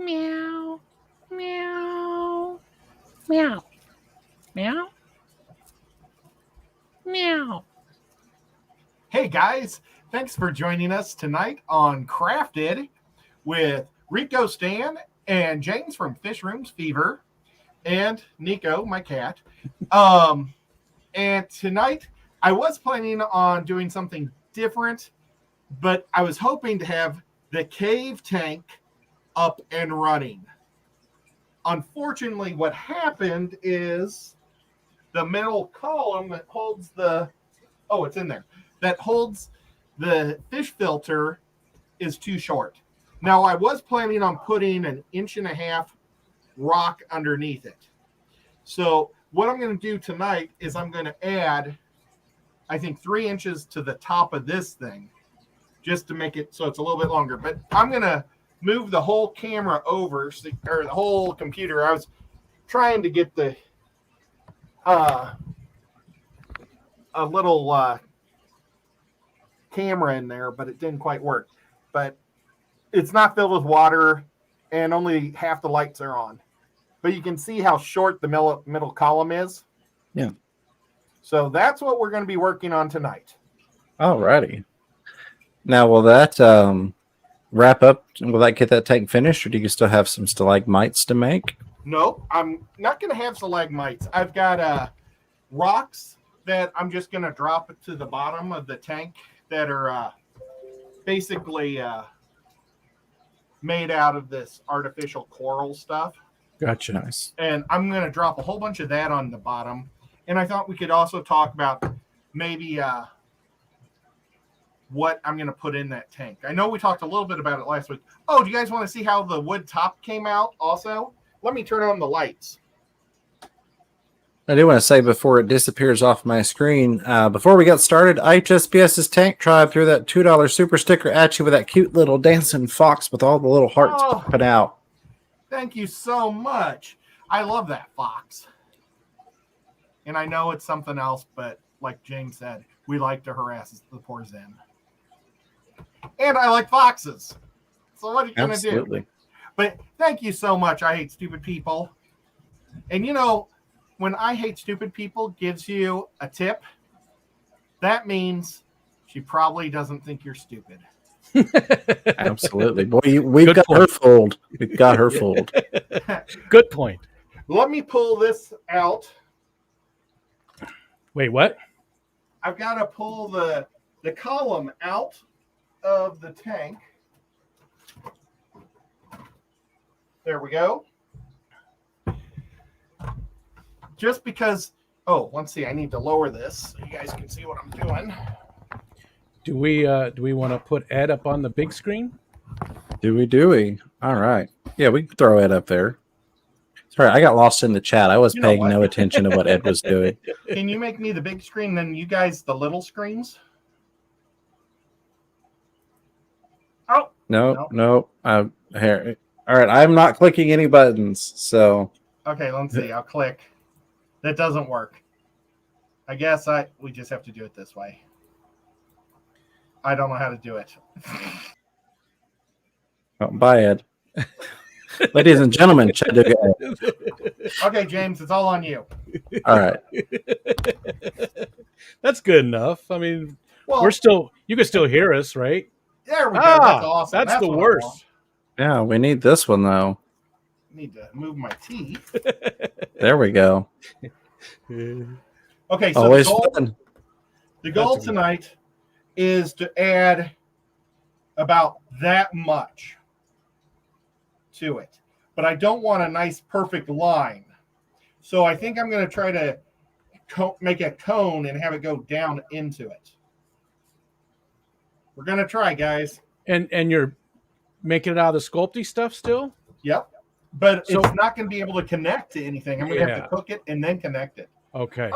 Meow. Meow. Meow. Meow. Meow. Hey guys, thanks for joining us tonight on Crafted with Rico Stan and James from Fish Rooms Fever and Nico, my cat. And tonight I was planning on doing something different, but I was hoping to have the cave tank up and running. Unfortunately, what happened is the middle column that holds it's in there, that holds the fish filter is too short. Now, I was planning on putting an 1.5 inch rock underneath it. So what I'm going to do tonight is I'm going to add, I think, 3 inches to the top of this thing just to make it so it's a little bit longer. But I'm going to move the whole camera over, or the whole computer. I was trying to get the a little camera in there, but it didn't quite work. But it's not filled with water, and only half the lights are on. But you can see how short the middle column is. Yeah. So that's what we're going to be working on tonight. Alrighty. Now, will that wrap up? Will that get that tank finished, or do you still have some stalagmites to make? Nope, I'm not going to have stalagmites. I've got rocks that I'm just going to drop to the bottom of the tank that are basically made out of this artificial coral stuff. Gotcha. Nice. And I'm going to drop a whole bunch of that on the bottom. And I thought we could also talk about maybe what I'm going to put in that tank. I know we talked a little bit about it last week. Oh, do you guys want to see how the wood top came out also? Let me turn on the lights. I do want to say before it disappears off my screen, before we got started, HSPS's Tank Tribe threw that $2 super sticker at you with that cute little dancing fox with all the little hearts popping out. Thank you so much. I love that fox. And I know it's something else, but like James said, we like to harass the poor Zen. And I like foxes. So what are you going to do? But thank you so much. I hate stupid people. And you know, when I hate stupid people gives you a tip, that means she probably doesn't think you're stupid. Absolutely. Boy, we've got her fooled. We've got her fooled. Good point. Let me pull this out. Wait, what? I've got to pull the column out of the tank. There we go. Just because, let's see, I need to lower this so you guys can see what I'm doing. Do we want to put Ed up on the big screen? Do we? All right. Yeah, we can throw Ed up there. Sorry, I got lost in the chat. I was paying no attention to what Ed was doing. Can you make me the big screen, then you guys the little screens? Oh. No. Here. All right, I'm not clicking any buttons, so. Okay, let's see. I'll click. That doesn't work. I guess we just have to do it this way. I don't know how to do it. Bye, Ed. Ladies and gentlemen, Chattanooga Ed. Okay, James, it's all on you. All right. That's good enough. I mean, you can still hear us, right? There we go. That's awesome. That's the worst. Yeah, we need this one, though. Need to move my teeth. There we go. Okay, so the goal tonight is to add about that much to it. But I don't want a nice perfect line. So I think I'm going to try to make a cone and have it go down into it. We're going to try, guys. And you're making it out of the Sculpey stuff still? Yep. But it's not going to be able to connect to anything. I'm going to have to cook it and then connect it. Okay.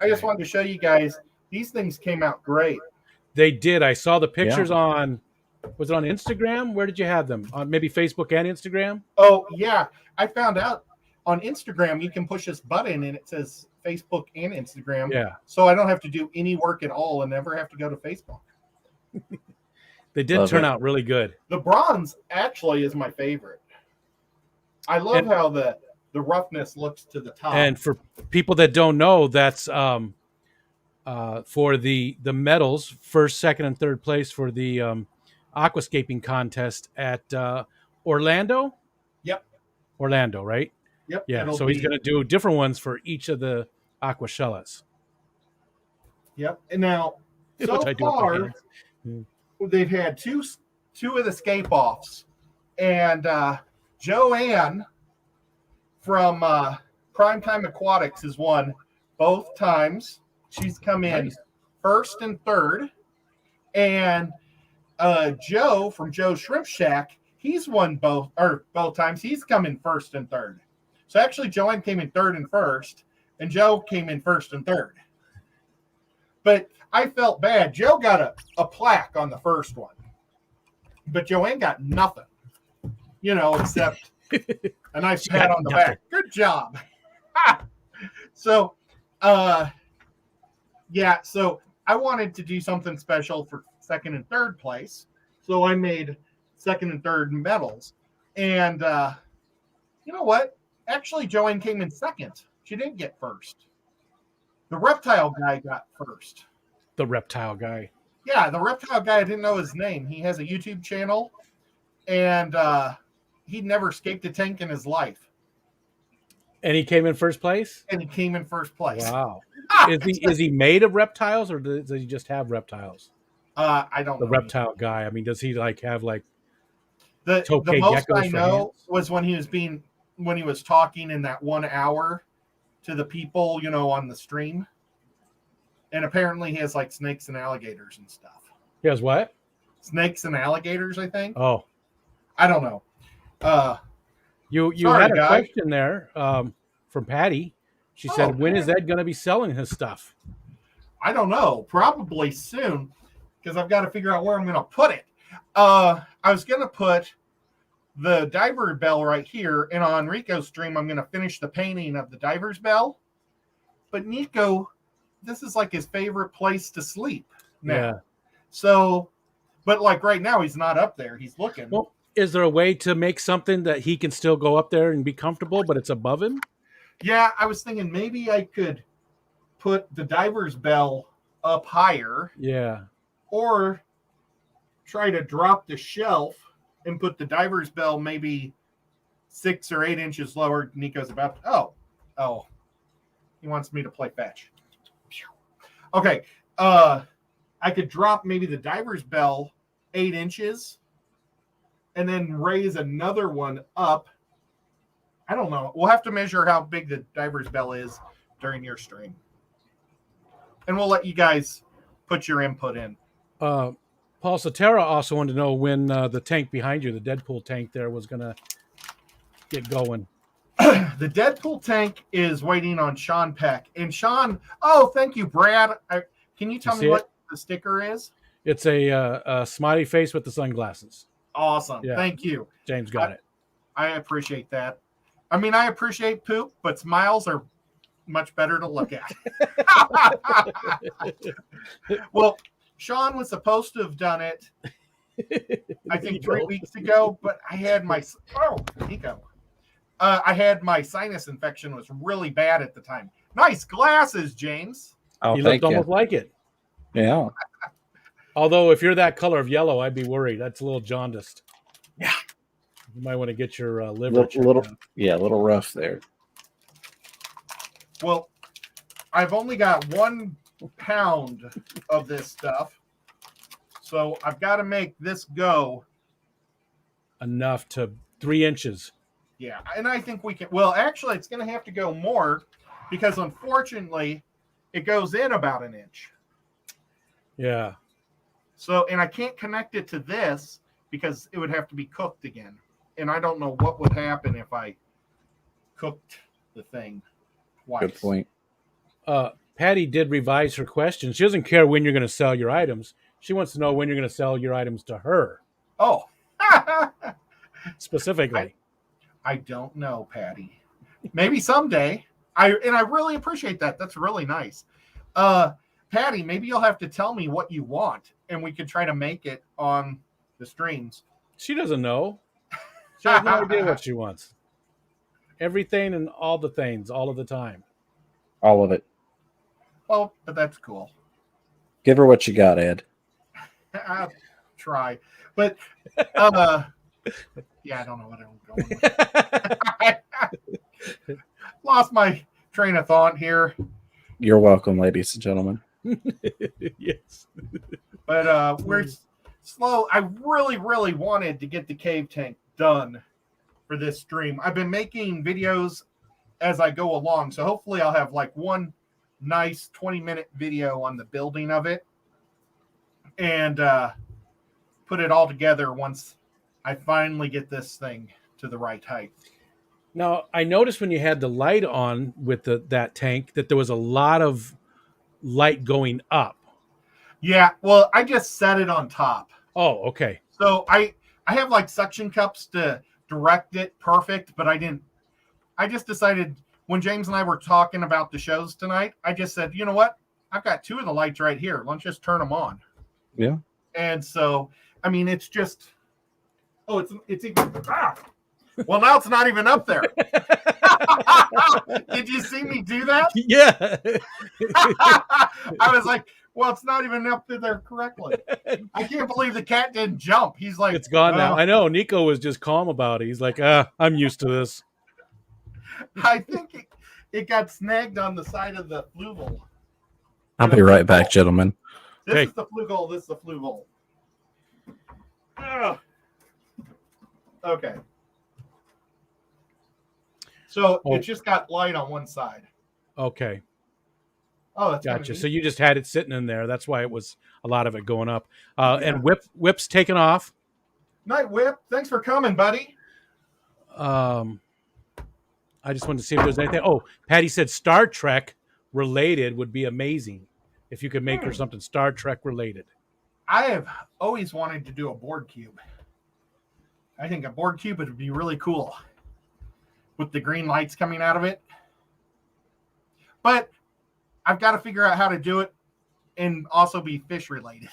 I just wanted to show you guys. These things came out great. They did. I saw the pictures on, was it on Instagram? Where did you have them? On maybe Facebook and Instagram? Oh, yeah. I found out on Instagram you can push this button and it says Facebook and Instagram. Yeah. So I don't have to do any work at all and never have to go to Facebook. They did turn out really good. The bronze actually is my favorite. I love And- how the roughness looks to the top. And for people that don't know, that's for the medals, first, second, and third place for the aquascaping contest at Orlando. Yep. Orlando, right? Yep. Yeah. it'll So he's be- going to do different ones for each of the aquashellas. Yep. And now, so Which I do with my far, hands. they've had two of the scape offs, and Joanne from Primetime Aquatics has won both times. She's come in Nice. first and third, and Joe from Joe's Shrimp Shack, he's won both times. He's come in first and third. So actually, Joanne came in third and first, and Joe came in first and third. But I felt bad. Joe got a plaque on the first one, but Joanne got nothing, except a nice pat on the back. Good job. So, yeah, so I wanted to do something special for second and third place. So I made second and third medals. And you know what? Actually, Joanne came in second. She didn't get first. The reptile guy got first. The reptile guy. Yeah, the reptile guy, I didn't know his name. He has a YouTube channel, and he'd never escaped a tank in his life. And he came in first place? And he came in first place. Wow. Is he made of reptiles, or does he just have reptiles? I don't The know. reptile guy. I mean, does he have like The Tokay most geckos I for know hands? was when he was talking in that 1 hour to the people, on the stream. And apparently he has like snakes and alligators and stuff. he has what? Snakes and alligators, I think. Oh, I don't know. you Sorry, had a guy. question there from Patty. She said, "When is Ed going to be selling his stuff?" I don't know. Probably soon, because I've got to figure out where I'm going to put it. I was going to put the diver bell right here, and on Rico's stream, I'm going to finish the painting of the diver's bell. But Nico, this is like his favorite place to sleep now. Yeah. So, but like right now, he's not up there. He's looking. Well, is there a way to make something that he can still go up there and be comfortable, but it's above him? Yeah, I was thinking maybe I could put the diver's bell up higher, Yeah. or try to drop the shelf and put the diver's bell maybe 6 or 8 inches lower. Nico's about oh, he wants me to play fetch. Okay, I could drop maybe the diver's bell 8 inches and then raise another one up. I don't know. We'll have to measure how big the diver's bell is during your stream, and we'll let you guys put your input in. Paul Sotera also wanted to know when the tank behind you, the Deadpool tank there, was going to get going. The Deadpool tank is waiting on Sean Peck. And Sean, thank you, Brad. Can you tell me see what the sticker is? It's a smiley face with the sunglasses. Awesome. Yeah. Thank you. James got it. I appreciate that. I mean, I appreciate poop, but smiles are much better to look at. Well, Sean was supposed to have done it, I think 3 weeks ago, but I had my Nico. I had my sinus infection was really bad at the time. Nice glasses, James. Oh, He thank looked you. almost like it. Yeah. Although, if you're that color of yellow, I'd be worried. That's a little jaundiced. Yeah. You might want to get your liver checked Little, out. yeah, a little rough there. Well, I've only got 1 pound of this stuff, so I've got to make this go. Enough to 3 inches. Yeah, and I think we can. Well, actually, it's going to have to go more because, unfortunately, it goes in about 1 inch. Yeah. So, and I can't connect it to this because it would have to be cooked again. And I don't know what would happen if I cooked the thing twice. Good point. Patty did revise her question. She doesn't care when you're going to sell your items. She wants to know when you're going to sell your items to her Oh, specifically. I don't know, Patty. Maybe someday. I really appreciate that. That's really nice. Patty, maybe you'll have to tell me what you want, and we could try to make it on the streams. She doesn't know. She has no idea what she wants. everything and all the things, all of the time. All of it. Oh, but that's cool. Give her what you got, Ed. I'll try. But yeah, I don't know what I'm going with. Lost my train of thought here. You're welcome, ladies and gentlemen. Yes. But we're slow. I really, really wanted to get the cave tank done for this stream. I've been making videos as I go along, so hopefully I'll have like one nice 20-minute video on the building of it and put it all together once I finally get this thing to the right height. Now, I noticed when you had the light on with that tank that there was a lot of light going up. Yeah, well, I just set it on top. Oh, okay. So I have like suction cups to direct it perfect, but I didn't. I just decided when James and I were talking about the shows tonight, I just said, you know what? I've got two of the lights right here. Let's just turn them on. Yeah. And so, I mean, it's just, it's even, well, now it's not even up there. Did you see me do that? Yeah. I was like, well, it's not even up there correctly. I can't believe the cat didn't jump. He's like, It's gone now. I know. Nico was just calm about it. He's like, I'm used to this. I think it got snagged on the side of the flugel. I'll be right back, gentlemen. This Hey. is the flugel. This is the flugel. Ugh. Okay. So Oh. it just got light on one side. Okay. Oh, that's kinda Gotcha. neat. So you just had it sitting in there. That's why it was a lot of it going up. Yeah. And Whip's taken off. Night Whip, thanks for coming, buddy. I just wanted to see if there's anything. Oh, Patty said Star Trek related would be amazing if you could make her something Star Trek related. I have always wanted to do a board cube. I think a board cube would be really cool with the green lights coming out of it. But I've got to figure out how to do it and also be fish related.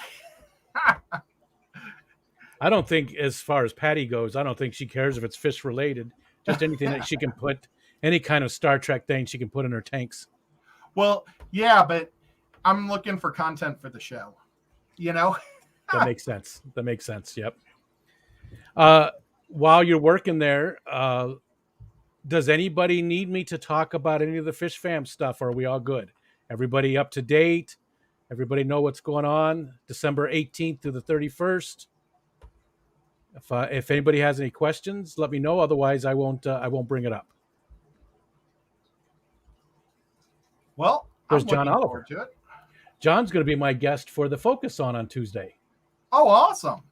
I don't think, as far as Patty goes, I don't think she cares if it's fish related. Just anything that she can put, any kind of Star Trek thing she can put in her tanks. Well, yeah, but I'm looking for content for the show. You know? That makes sense. That makes sense. Yep. While you're working there, does anybody need me to talk about any of the Fish Fam stuff? Or are we all good? Everybody up to date? Everybody know what's going on? December 18th through the 31st. If anybody has any questions, let me know. Otherwise, I won't bring it up. Well, There's I'm John looking Oliver. forward to it. John's going to be my guest for the Focus on Tuesday. Oh, awesome.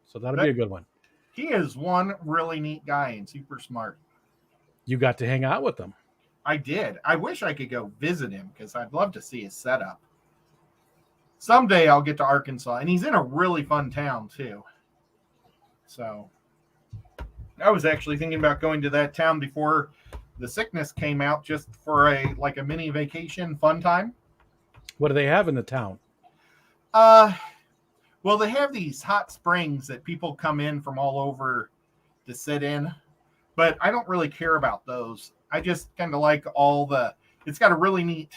So that'll be a good one. He is one really neat guy and super smart. You got to hang out with him. I did. I wish I could go visit him because I'd love to see his setup. Someday I'll get to Arkansas, and he's in a really fun town too. So I was actually thinking about going to that town before the sickness came out, just for a mini vacation fun time. What do they have in the town? Well, they have these hot springs that people come in from all over to sit in, but I don't really care about those. I just kind of like it's got a really neat,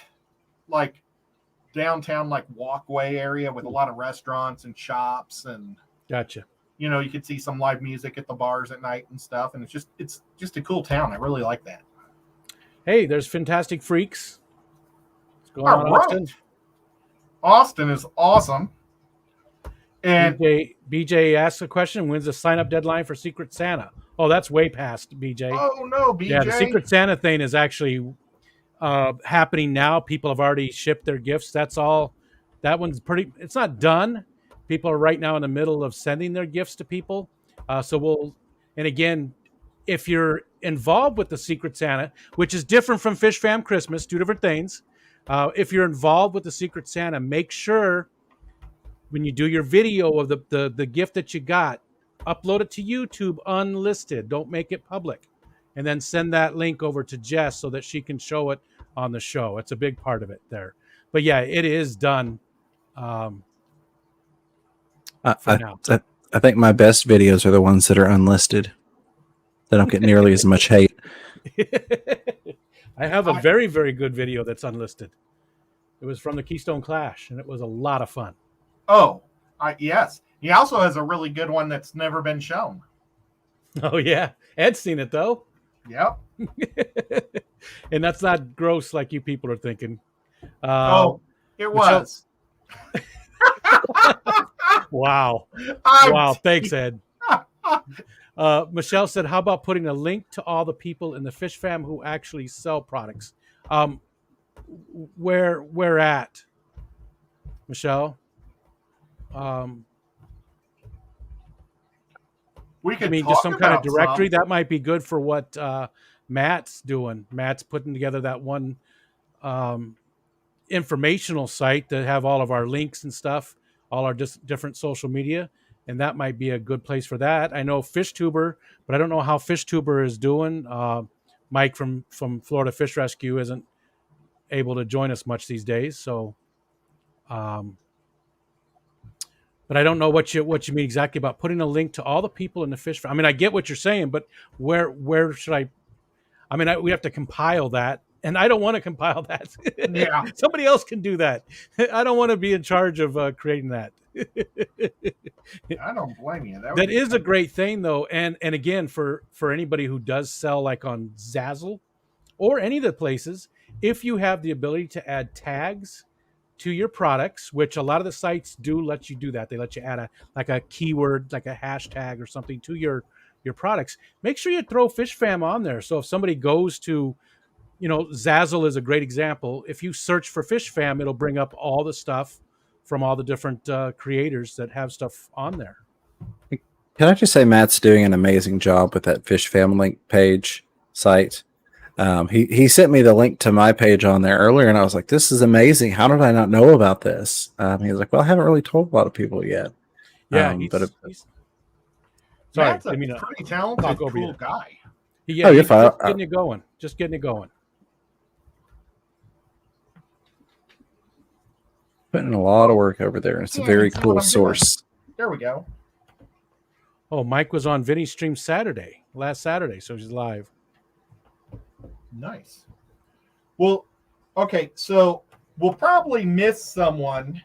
downtown, walkway area with a lot of restaurants and shops, and, Gotcha. you could see some live music at the bars at night and stuff. And it's just a cool town. I really like that. Hey, there's Fantastic Freaks. What's going All on, right. Austin? Austin is awesome. And BJ asks a question. When's the sign-up deadline for Secret Santa? Oh, that's way past, BJ. oh no, BJ. Yeah, the Secret Santa thing is actually happening now. People have already shipped their gifts. That's all. That one's it's not done. People are right now in the middle of sending their gifts to people. And again, if you're involved with the Secret Santa, which is different from Fish Fam Christmas, two different things. If you're involved with the Secret Santa, make sure when you do your video of the gift that you got, upload it to YouTube unlisted. Don't make it public. And then send that link over to Jess so that she can show it on the show. It's a big part of it there. But yeah, it is done for now. I think my best videos are the ones that are unlisted. They don't get nearly as much hate. I have a very, very good video that's unlisted. It was from the Keystone Clash, and it was a lot of fun. Oh, yes. He also has a really good one that's never been shown. Oh yeah, Ed's seen it though, Yep. and that's not gross like you people are thinking. Oh, it Michelle- was. Wow. I'm Wow. Thanks, Ed. Michelle said, how about putting a link to all the people in the Fish Fam who actually sell products? Where at, Michelle? We could I mean, talk just some kind of about directory some. that might be good for what Matt's doing. Matt's putting together that one informational site that have all of our links and stuff, all our different social media, and that might be a good place for that. I know FishTuber, but I don't know how FishTuber is doing. Mike from Florida Fish Rescue isn't able to join us much these days, so. But I don't know what you mean exactly about putting a link to all the people in the fish. I mean, I get what you're saying, but where should I? I mean, we have to compile that, and I don't want to compile that. Yeah. Somebody else can do that. I don't want to be in charge of creating that. I don't blame you. That is a great thing, though, and again, for anybody who does sell like on Zazzle or any of the places, if you have the ability to add tags to your products, which a lot of the sites do let you do that. They let you add a keyword, like a hashtag or something to your products. Make sure you throw Fish Fam on there. So if somebody goes to, Zazzle is a great example. If you search for Fish Fam, it'll bring up all the stuff from all the different creators that have stuff on there. Can I just say Matt's doing an amazing job with that Fish Fam link page site. He sent me the link to my page on there earlier, and I was like, "This is amazing! How did I not know about this?" He was like, "Well, I haven't really told a lot of people yet." Yeah, He's sorry, Matt's a pretty talented, cool guy. Yeah, just getting it going. Just getting it going. Putting in a lot of work over there, and it's a very cool source. There we go. Oh, Mike was on Vinny's stream last Saturday, so he's live. Nice. Well, okay, so we'll probably miss someone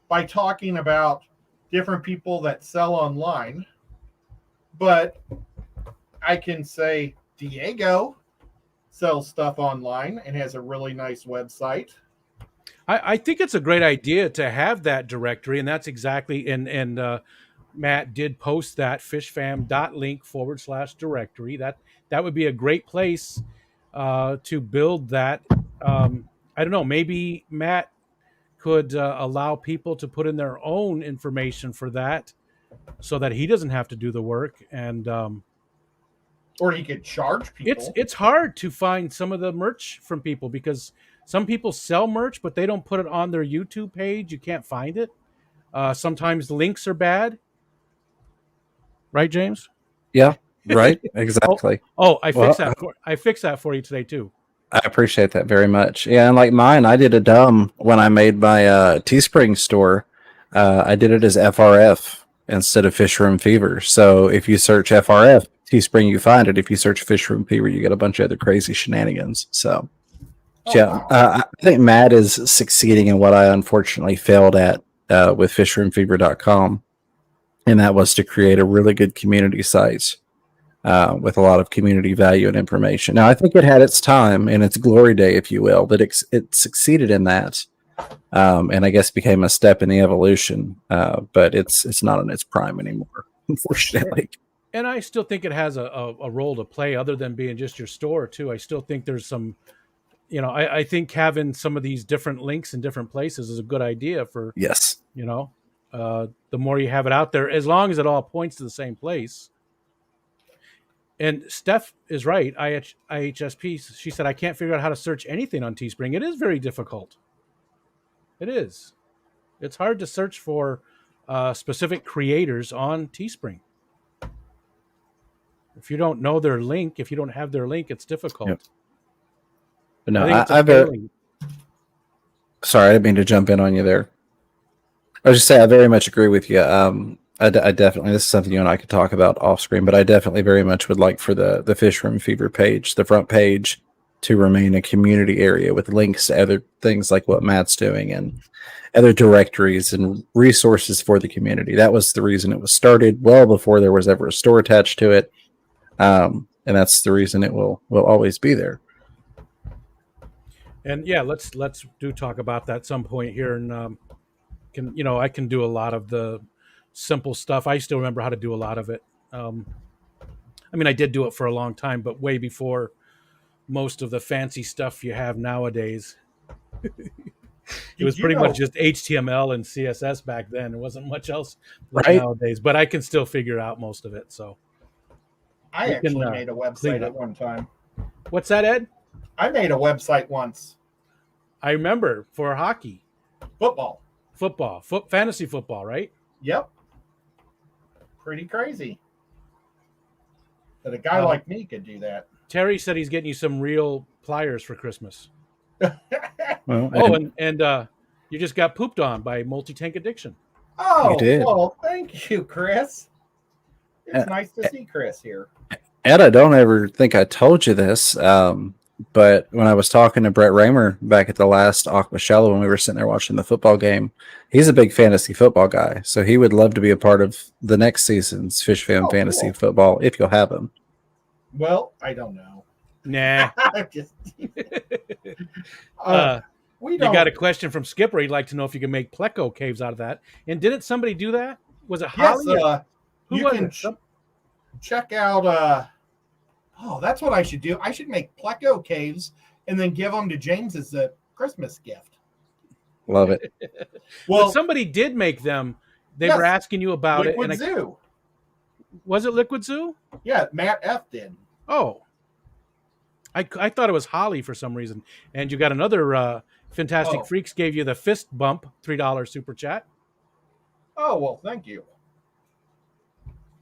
by talking about different people that sell online, but I can say Diego sells stuff online and has a really nice website. I think it's a great idea to have that directory, and that's exactly and Matt did post that fishfam.link/directory. That would be a great place to build that. I don't know, maybe Matt could allow people to put in their own information for that so that he doesn't have to do the work. And or he could charge people. It's hard to find some of the merch from people because some people sell merch, but they don't put it on their YouTube page. You can't find it. Sometimes links are bad. Right, James? Yeah, right. Exactly. I fixed that for you today too. I appreciate that very much. Yeah, and like mine, I did a dumb when I made my Teespring store. I did it as FRF instead of Fish Room Fever. So if you search FRF Teespring, you find it. If you search Fish Room Fever, you get a bunch of other crazy shenanigans. So I think Matt is succeeding in what I unfortunately failed at with fishroomfever.com. And that was to create a really good community site with a lot of community value and information. Now, I think it had its time and its glory day, if you will, that it succeeded in that. And I guess became a step in the evolution. But it's not in its prime anymore, unfortunately. And I still think it has a role to play other than being just your store, too. I still think there's some, I think having some of these different links in different places is a good idea for, yes. The more you have it out there, as long as it all points to the same place. And Steph is right. IHSP, she said, I can't figure out how to search anything on Teespring. It is very difficult. It is. It's hard to search for specific creators on Teespring. If you don't know their link, if you don't have their link, it's difficult. Yep. But no, sorry, I didn't mean to jump in on you there. I was just saying, I very much agree with you. I definitely, this is something you and I could talk about off screen, but I definitely very much would like for the Fish Room Fever page, the front page, to remain a community area with links to other things like what Matt's doing and other directories and resources for the community. That was the reason it was started, well before there was ever a store attached to it. And that's the reason it will always be there. And yeah, let's do talk about that some point here. And I can do a lot of the simple stuff. I still remember how to do a lot of it. I mean, I did do it for a long time, but way before most of the fancy stuff you have nowadays. It was pretty much just HTML and CSS back then. There wasn't much else like Right. nowadays, but I can still figure out most of it. So I You actually can, made a clean website it at up. one time. what's that, Ed? I made a website once. I remember for hockey, Football. football, fantasy football, right? Yep. Pretty crazy that a guy like me could do that. Terry said he's getting you some real pliers for Christmas. Well, Oh, and you just got pooped on by Multi-Tank Addiction. Oh, You did. well, thank you, Chris. It's Uh, nice to see Chris here. Ed, I don't ever think I told you this, but when I was talking to Brett Raymer back at the last Aqua Shallow when we were sitting there watching the football game, he's a big fantasy football guy, so he would love to be a part of the next season's Fish Fam Oh, Fantasy cool. Football if you'll have him. Well, I don't know. Nah. Just, we You don't. got a question from Skipper. He'd like to know if you can make Pleco caves out of that. And didn't somebody do that? Was it Yes, Holly? Who you was can it? check out. Oh, that's what I should do. I should make Pleco caves and then give them to James as a Christmas gift. Love it. Well, Well, somebody did make them. They Yes. were asking you about Liquid it. And Zoo. was it Liquid Zoo? Yeah, Matt F did. Oh. I thought it was Holly for some reason. And you got another Fantastic Oh. Freaks gave you the fist bump, $3 super chat. Oh, well, thank you.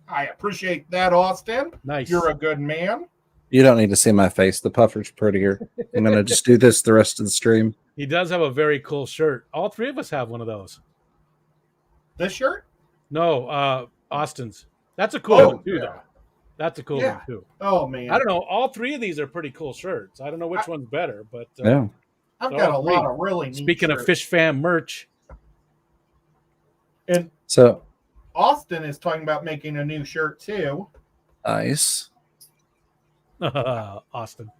I appreciate that, Austin. Nice. You're a good man. You don't need to see my face. The puffer's prettier. I'm going to just do this the rest of the stream. He does have a very cool shirt. All three of us have one of those. This shirt? No, Austin's. That's a cool Oh, one too, yeah. though. That's a cool Yeah. one too. Oh, man. I don't know. All three of these are pretty cool shirts. I don't know which one's better, but Yeah. I've Oh, got a great. lot of really neat speaking of shirts. Fish Fam merch, And So Austin is talking about making a new shirt, too. nice. Austin.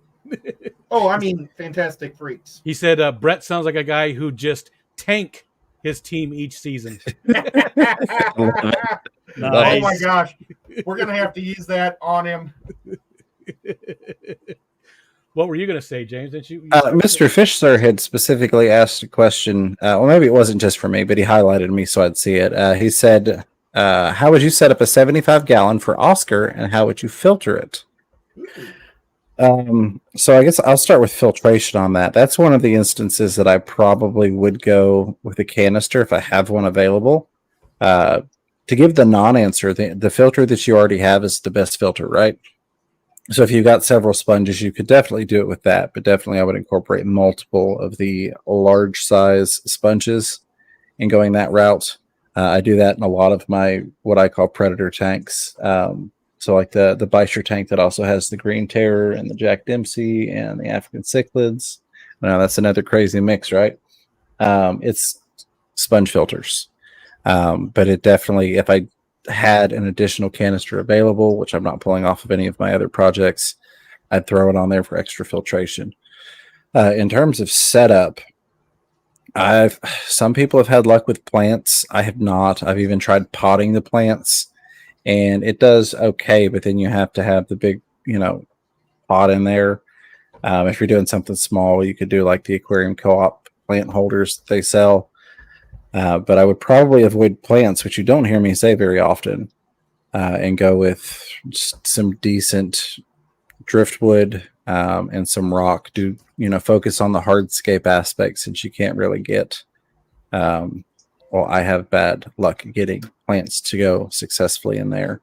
Oh, I mean, Fantastic Freaks. He said Brett sounds like a guy who just tank his team each season. Oh Nice. my gosh. We're going to have to use that on him. What were you going to say, James? Didn't you? Mr. Fishler had specifically asked a question. Well, maybe it wasn't just for me, but he highlighted me so I'd see it. He said, how would you set up a 75-gallon for Oscar and how would you filter it? So I guess I'll start with filtration on that. That's one of the instances that I probably would go with a canister if I have one available. To give the non-answer, the filter that you already have is the best filter, right? So if you've got several sponges, you could definitely do it with that, but definitely I would incorporate multiple of the large size sponges in going that route. I do that in a lot of my, what I call predator tanks. So like the Beischer tank that also has the Green Terror and the Jack Dempsey and the African cichlids. Now that's another crazy mix, right? It's sponge filters. But it definitely, if I had an additional canister available, which I'm not pulling off of any of my other projects, I'd throw it on there for extra filtration. In terms of setup, some people have had luck with plants. I have not. I've even tried potting the plants, and it does okay, but then you have to have the big, pot in there. If you're doing something small, you could do like the aquarium co-op plant holders that they sell. But I would probably avoid plants, which you don't hear me say very often, and go with just some decent driftwood and some rock. Focus on the hardscape aspect since you can't really get. I have bad luck getting plants to go successfully in there.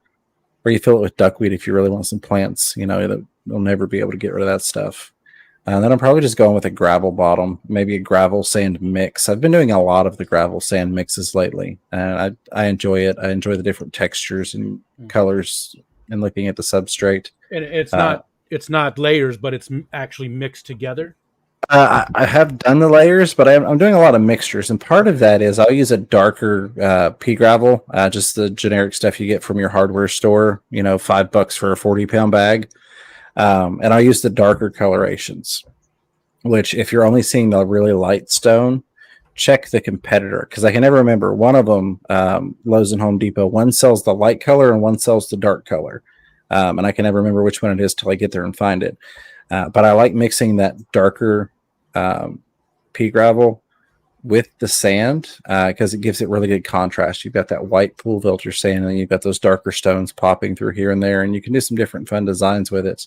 Or you fill it with duckweed if you really want some plants. You'll never be able to get rid of that stuff. And then I'm probably just going with a gravel bottom, maybe a gravel sand mix. I've been doing a lot of the gravel sand mixes lately, and I enjoy it. I enjoy the different textures and colors and looking at the substrate. And it's Uh, not layers, but it's actually mixed together. I have done the layers, but I'm doing a lot of mixtures, and part of that is I'll use a darker pea gravel, just the generic stuff you get from your hardware store. $5 for a 40-pound bag, and I'll use the darker colorations. Which, if you're only seeing the really light stone, check the competitor, because I can never remember. One of them, Lowe's and Home Depot, one sells the light color and one sells the dark color, and I can never remember which one it is till I get there and find it. But I like mixing that darker pea gravel with the sand because it gives it really good contrast. You've got that white pool filter sand, and you've got those darker stones popping through here and there, and you can do some different fun designs with it.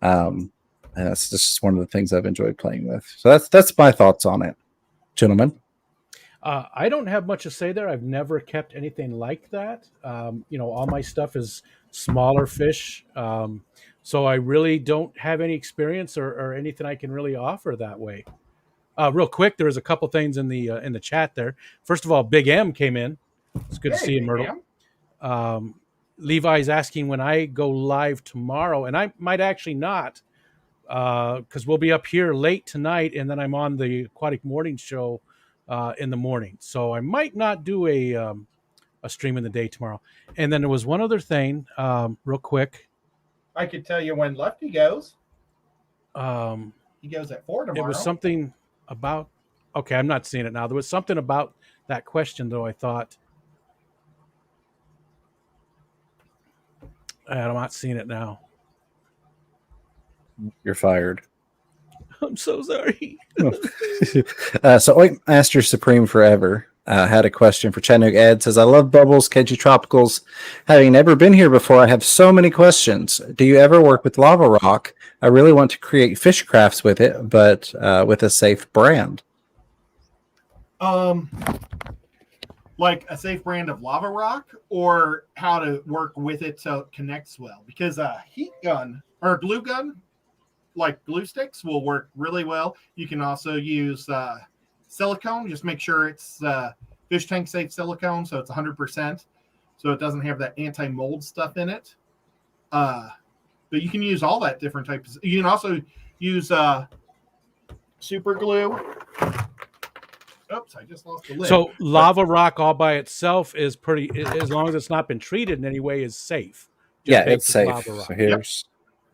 And that's just one of the things I've enjoyed playing with. So that's my thoughts on it, gentlemen. I don't have much to say there. I've never kept anything like that. All my stuff is smaller fish. So I really don't have any experience or anything I can really offer that way. Real quick, there was a couple things in the chat there. First of all, Big M came in. It's good to see you, Myrtle. Levi's asking when I go live tomorrow, and I might actually not, because we'll be up here late tonight, and then I'm on the Aquatic Morning Show in the morning. So I might not do a stream in the day tomorrow. And then there was one other thing, real quick. I could tell you when Lefty goes. He goes at 4 tomorrow. It was something about. Okay, I'm not seeing it now. There was something about that question, though. I thought. I'm not seeing it now. You're fired. I'm so sorry. So Ointmaster Supreme Forever had a question for Chattanooga Ed. Says, I love bubbles, KG Tropicals. Having never been here before, I have so many questions. Do you ever work with lava rock? I really want to create fish crafts with it, but with a safe brand. Like a safe brand of lava rock, or how to work with it so it connects well? Because a heat gun or glue gun, like glue sticks, will work really well. You can also use silicone. Just make sure it's fish tank safe silicone, so it's 100%, so it doesn't have that anti-mold stuff in it. But you can use all that different types. You can also use super glue. Oops, I just lost the lid. So lava rock all by itself is pretty, as long as it's not been treated in any way, is safe. Yeah, it's safe. So here's.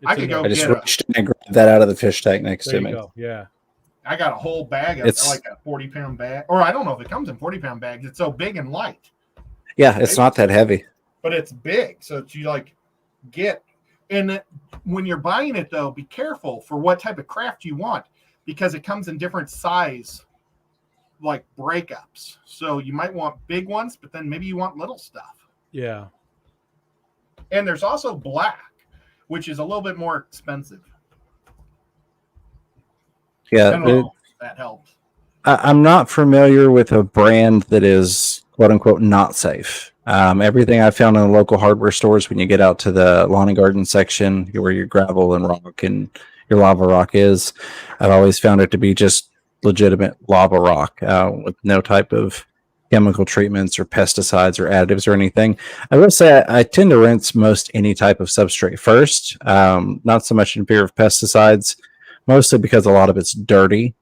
I could go. I just reached in and grabbed that out of the fish tank next to me. Go. Yeah. I got a whole bag of like a 40-pound bag, or I don't know if it comes in 40-pound bags. It's so big and light. Yeah, it's not that heavy, but it's big. So it's, you like get, and when you're buying it though, be careful for what type of craft you want, because it comes in different size, like breakups. So you might want big ones, but then maybe you want little stuff. Yeah. And there's also black, which is a little bit more expensive. Yeah, that helps. I'm not familiar with a brand that is quote unquote not safe. Everything I found in the local hardware stores, when you get out to the lawn and garden section where your gravel and rock and your lava rock is, I've always found it to be just legitimate lava rock with no type of chemical treatments or pesticides or additives or anything. I will say I tend to rinse most any type of substrate first, not so much in fear of pesticides, mostly because a lot of it's dirty.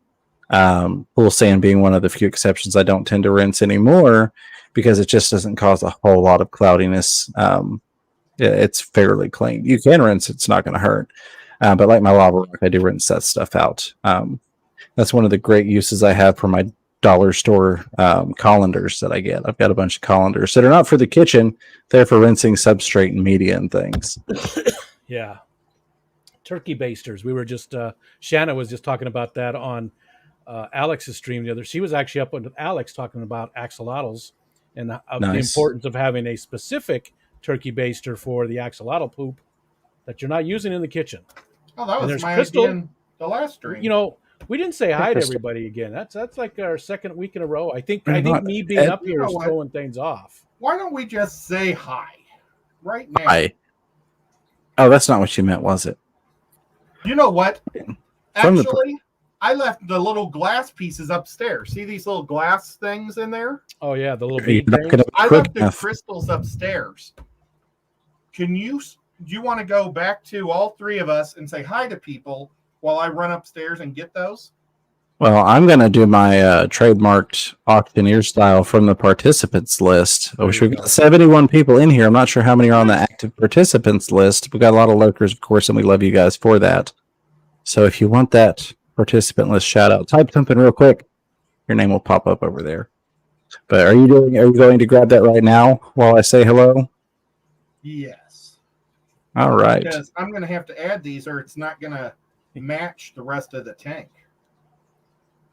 Pool sand being one of the few exceptions I don't tend to rinse anymore because it just doesn't cause a whole lot of cloudiness. It's fairly clean. You can rinse, it's not going to hurt. But like my lava rock, I do rinse that stuff out. That's one of the great uses I have for my dollar store colanders that I get. I've got a bunch of colanders that are not for the kitchen. They're for rinsing substrate and media and things. Yeah. Turkey basters. We were just, Shanna was just talking about that on Alex's stream the other. She was actually up with Alex talking about axolotls and the importance of having a specific turkey baster for the axolotl poop that you're not using in the kitchen. Oh, that was my idea in the last stream. You know, we didn't say hi to everybody again. That's like our second week in a row. I think me being up here is throwing things off. Why don't we just say hi right now? Hi. Oh, that's not what you meant, was it? You know what? From the- Actually, I left the little glass pieces upstairs. See these little glass things in there? Oh yeah, the little You're bead not things. gonna be I quick left the enough. crystals upstairs. Do you want to go back to all three of us and say hi to people while I run upstairs and get those? Well, I'm going to do my trademarked auctioneer style from the participants list, There which you we've go. got 71 people in here. I'm not sure how many are on the active participants list. We've got a lot of lurkers, of course, and we love you guys for that. So if you want that participant list shout out, type something real quick. Your name will pop up over there. But are you going to grab that right now while I say hello? Yes. All right. Because I'm going to have to add these or it's not going to match the rest of the tank.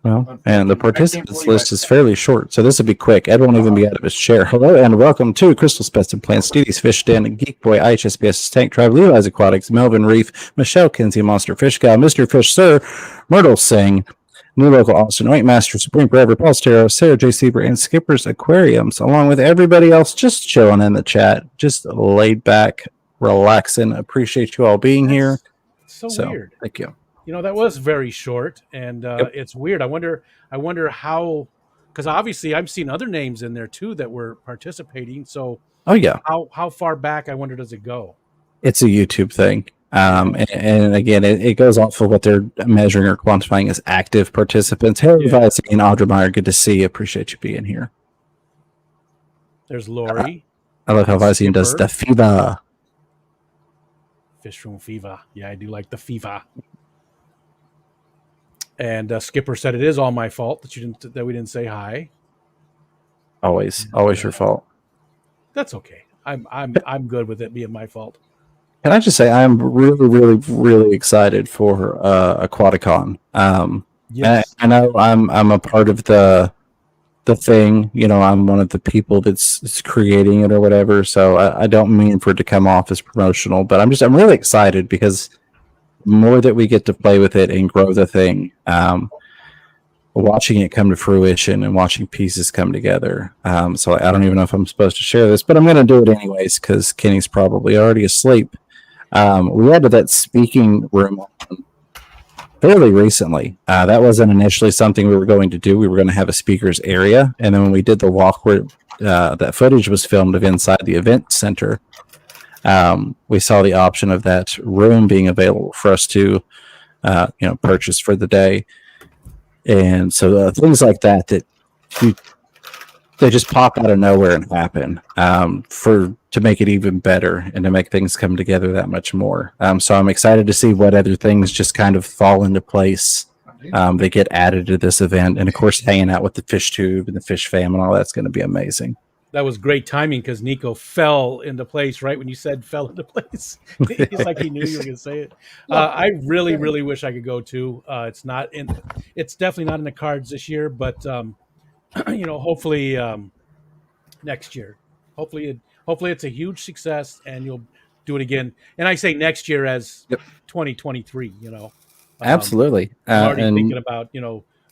Well, and the I can't participants believe list I- is fairly short, so this will be quick. Ed won't even be out of his chair. Hello and welcome to Crystal Specimen Plants, Steve's Fish Den, Geek Boy, IHSBS's Tank Tribe, Levi's Aquatics, Melvin Reef, Michelle Kinsey, Monster Fish Guy, Mr. Fish Sir, Myrtle Singh, New Local Austin, Oink Master, Supreme Forever, Paul Stero, Sarah J. Sieber, and Skipper's Aquariums, along with everybody else just chilling in the chat, just laid back, relaxing. Appreciate you all being here. So So, weird. thank you. You know, that was very short, and it's weird. I wonder how, because obviously I've seen other names in there too that were participating. So Oh, yeah. how far back, I wonder, does it go? It's a YouTube thing. And again, it goes off of what they're measuring or quantifying as active participants. Hey, Yeah. Levi and Audra Meyer, good to see you. Appreciate you being here. There's Lori, I love how Visine does the FIBA. Fish Room Fever. Yeah, I do like the Fever. And Skipper said it is all my fault that we didn't say hi. Always your fault. That's okay. I'm good with it being my fault. Can I just say I'm really, really, really excited for Aquaticon. Yes. I know I'm a part of the thing. You know, I'm one of the people that's creating it or whatever. So I don't mean for it to come off as promotional, but I'm really excited because the more that we get to play with it and grow the thing, watching it come to fruition and watching pieces come together. So I don't even know if I'm supposed to share this, but I'm going to do it anyways because Kenny's probably already asleep. We added that speaking room fairly recently. That wasn't initially something we were going to do. We were going to have a speakers area, and then when we did the walk where that footage was filmed of inside the event center, we saw the option of that room being available for us to purchase for the day. And so things like that they just pop out of nowhere and happen to make it even better and to make things come together that much more. So I'm excited to see what other things just kind of fall into place. They get added to this event, and of course, hanging out with the fish tube and the fish fam and all that's going to be amazing. That was great timing because Nico fell into place right when you said fell into place. He's like he knew you were going to say it. I really, really wish I could go too. It's definitely not in the cards this year, but hopefully next year. Hopefully it's a huge success and you'll do it again. And I say next year as 2023. Absolutely. I'm already thinking about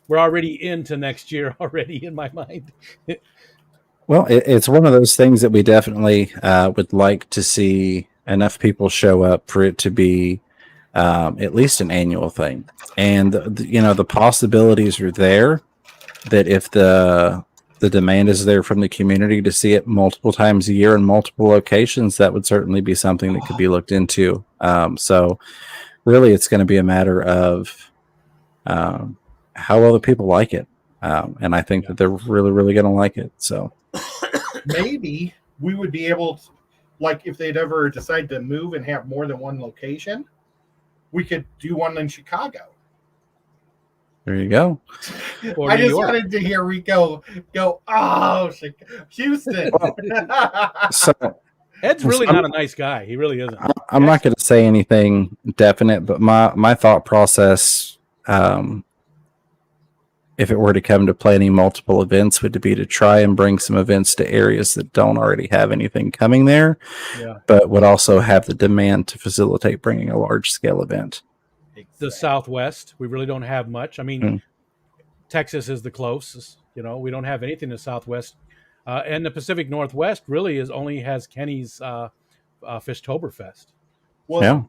we're already into next year already in my mind. Well, it's one of those things that we definitely would like to see enough people show up for it to be at least an annual thing. And, the possibilities are there that if the demand is there from the community to see it multiple times a year in multiple locations, that would certainly be something that could be looked into. So really, it's going to be a matter of how well the people like it. And I think that they're really, really going to like it. So maybe we would be able to, like if they'd ever decide to move and have more than one location, we could do one in Chicago. there you go. Or I New just York. wanted to hear Rico go, oh, Houston. So Ed's really not a nice guy. He really isn't. I'm not going to say anything definite, but my thought process, if it were to come to planning multiple events, would be to try and bring some events to areas that don't already have anything coming there, Yeah. but would also have the demand to facilitate bringing a large scale event. The Southwest, we really don't have much. I mean, Texas is the closest. We don't have anything in the Southwest. And the Pacific Northwest really only has Kenny's Fishtoberfest. Well, Yeah.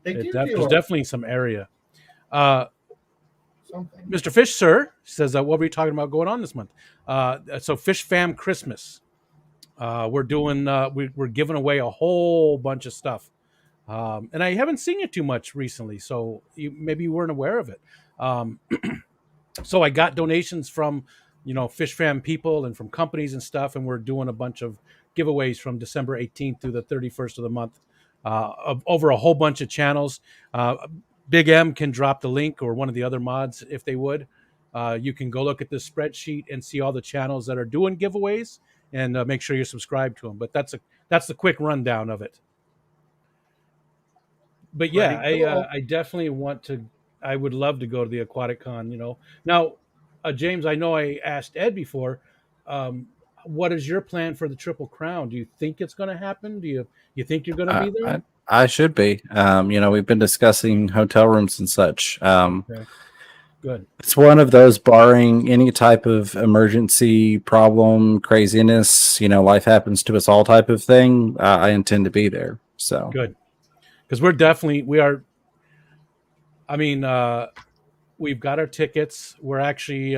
they do There's do definitely some area. something. Mr. Fish, sir, says, what were we talking about going on this month? So Fish Fam Christmas. We're doing, we're giving away a whole bunch of stuff. And I haven't seen you too much recently, so maybe you weren't aware of it. So I got donations from, Fish Fam people and from companies and stuff, and we're doing a bunch of giveaways from December 18th through the 31st of the month over a whole bunch of channels. Big M can drop the link, or one of the other mods if they would. You can go look at this spreadsheet and see all the channels that are doing giveaways, and make sure you're subscribed to them. But that's the quick rundown of it. But yeah, Cool. I definitely want to. I would love to go to the Aquatic Con. Now, James, I know I asked Ed before. What is your plan for the Triple Crown? Do you think it's going to happen? Do you think you're going to be there? I should be. We've been discussing hotel rooms and such. Okay. Good. It's one of those, barring any type of emergency, problem, craziness, life happens to us all type of thing. I intend to be there. So good, because we are. I mean, we've got our tickets. We're actually,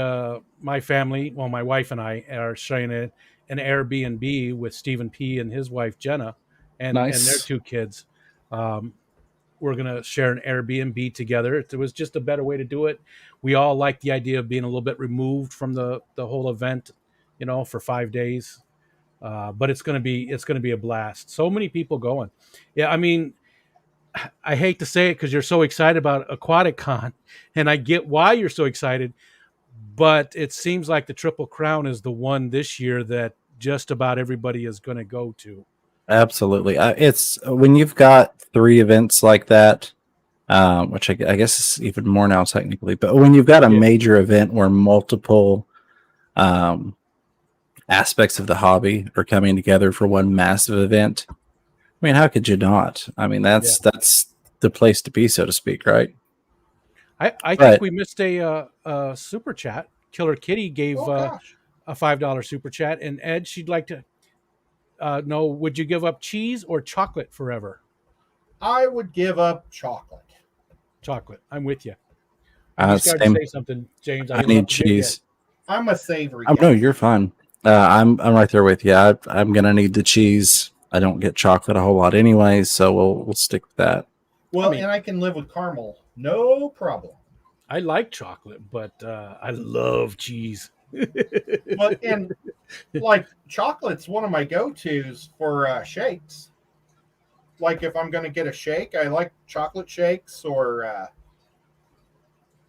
my family, my wife and I are sharing an Airbnb with Stephen P. and his wife Jenna, and their two kids. We're going to share an Airbnb together. It was just a better way to do it. We all like the idea of being a little bit removed from the whole event, for 5 days. But it's going to be a blast. So many people going. Yeah. I mean, I hate to say it because you're so excited about Aquatic Con, and I get why you're so excited, but it seems like the Triple Crown is the one this year that just about everybody is going to go to. Absolutely. It's when you've got 3 events like that, which I guess is even more now technically, but when you've got a major event where multiple aspects of the hobby are coming together for one massive event, I mean, how could you not? I mean, that's the place to be, so to speak, right? I think we missed a super chat. Killer Kitty gave a $5 super chat, and Ed, she'd like to know: would you give up cheese or chocolate forever? I would give up chocolate. Chocolate. I'm with you. You started to say something, James. I need cheese. I'm a savory. No, you're fine. I'm right there with you. I'm gonna need the cheese. I don't get chocolate a whole lot anyway, so we'll stick with that. Well, and I can live with caramel, no problem. I like chocolate, but I love cheese. But and like chocolate's one of my go-tos for shakes. Like if I'm going to get a shake, I like chocolate shakes or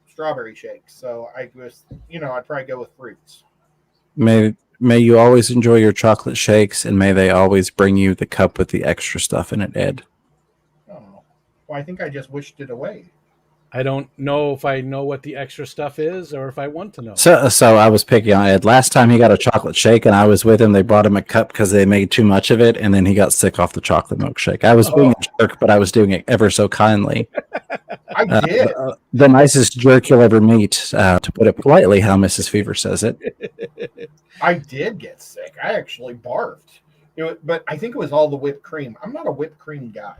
strawberry shakes. So I'd probably go with fruits. May you always enjoy your chocolate shakes, and may they always bring you the cup with the extra stuff in it, Ed. Oh, well, I think I just wished it away. I don't know if I know what the extra stuff is or if I want to know. So I was picking on Ed. Last time he got a chocolate shake and I was with him, they brought him a cup because they made too much of it, and then he got sick off the chocolate milkshake. I was being a jerk, but I was doing it ever so kindly. I did. The nicest jerk you'll ever meet, to put it politely, how Mrs. Fever says it. I did get sick. I actually barfed. But I think it was all the whipped cream. I'm not a whipped cream guy.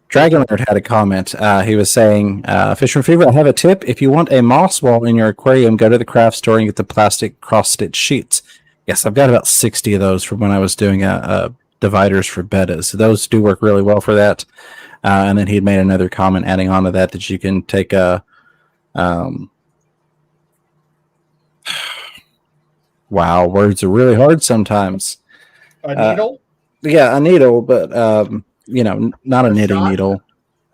Dragon Lord had a comment. He was saying, Fisherman Fever, I have a tip. If you want a moss wall in your aquarium, go to the craft store and get the plastic cross-stitch sheets. Yes, I've got about 60 of those from when I was doing dividers for bettas. So those do work really well for that. And then he'd made another comment adding on to that you can take a... wow, words are really hard sometimes. A needle? Yeah, a needle, but... not a knitting needle.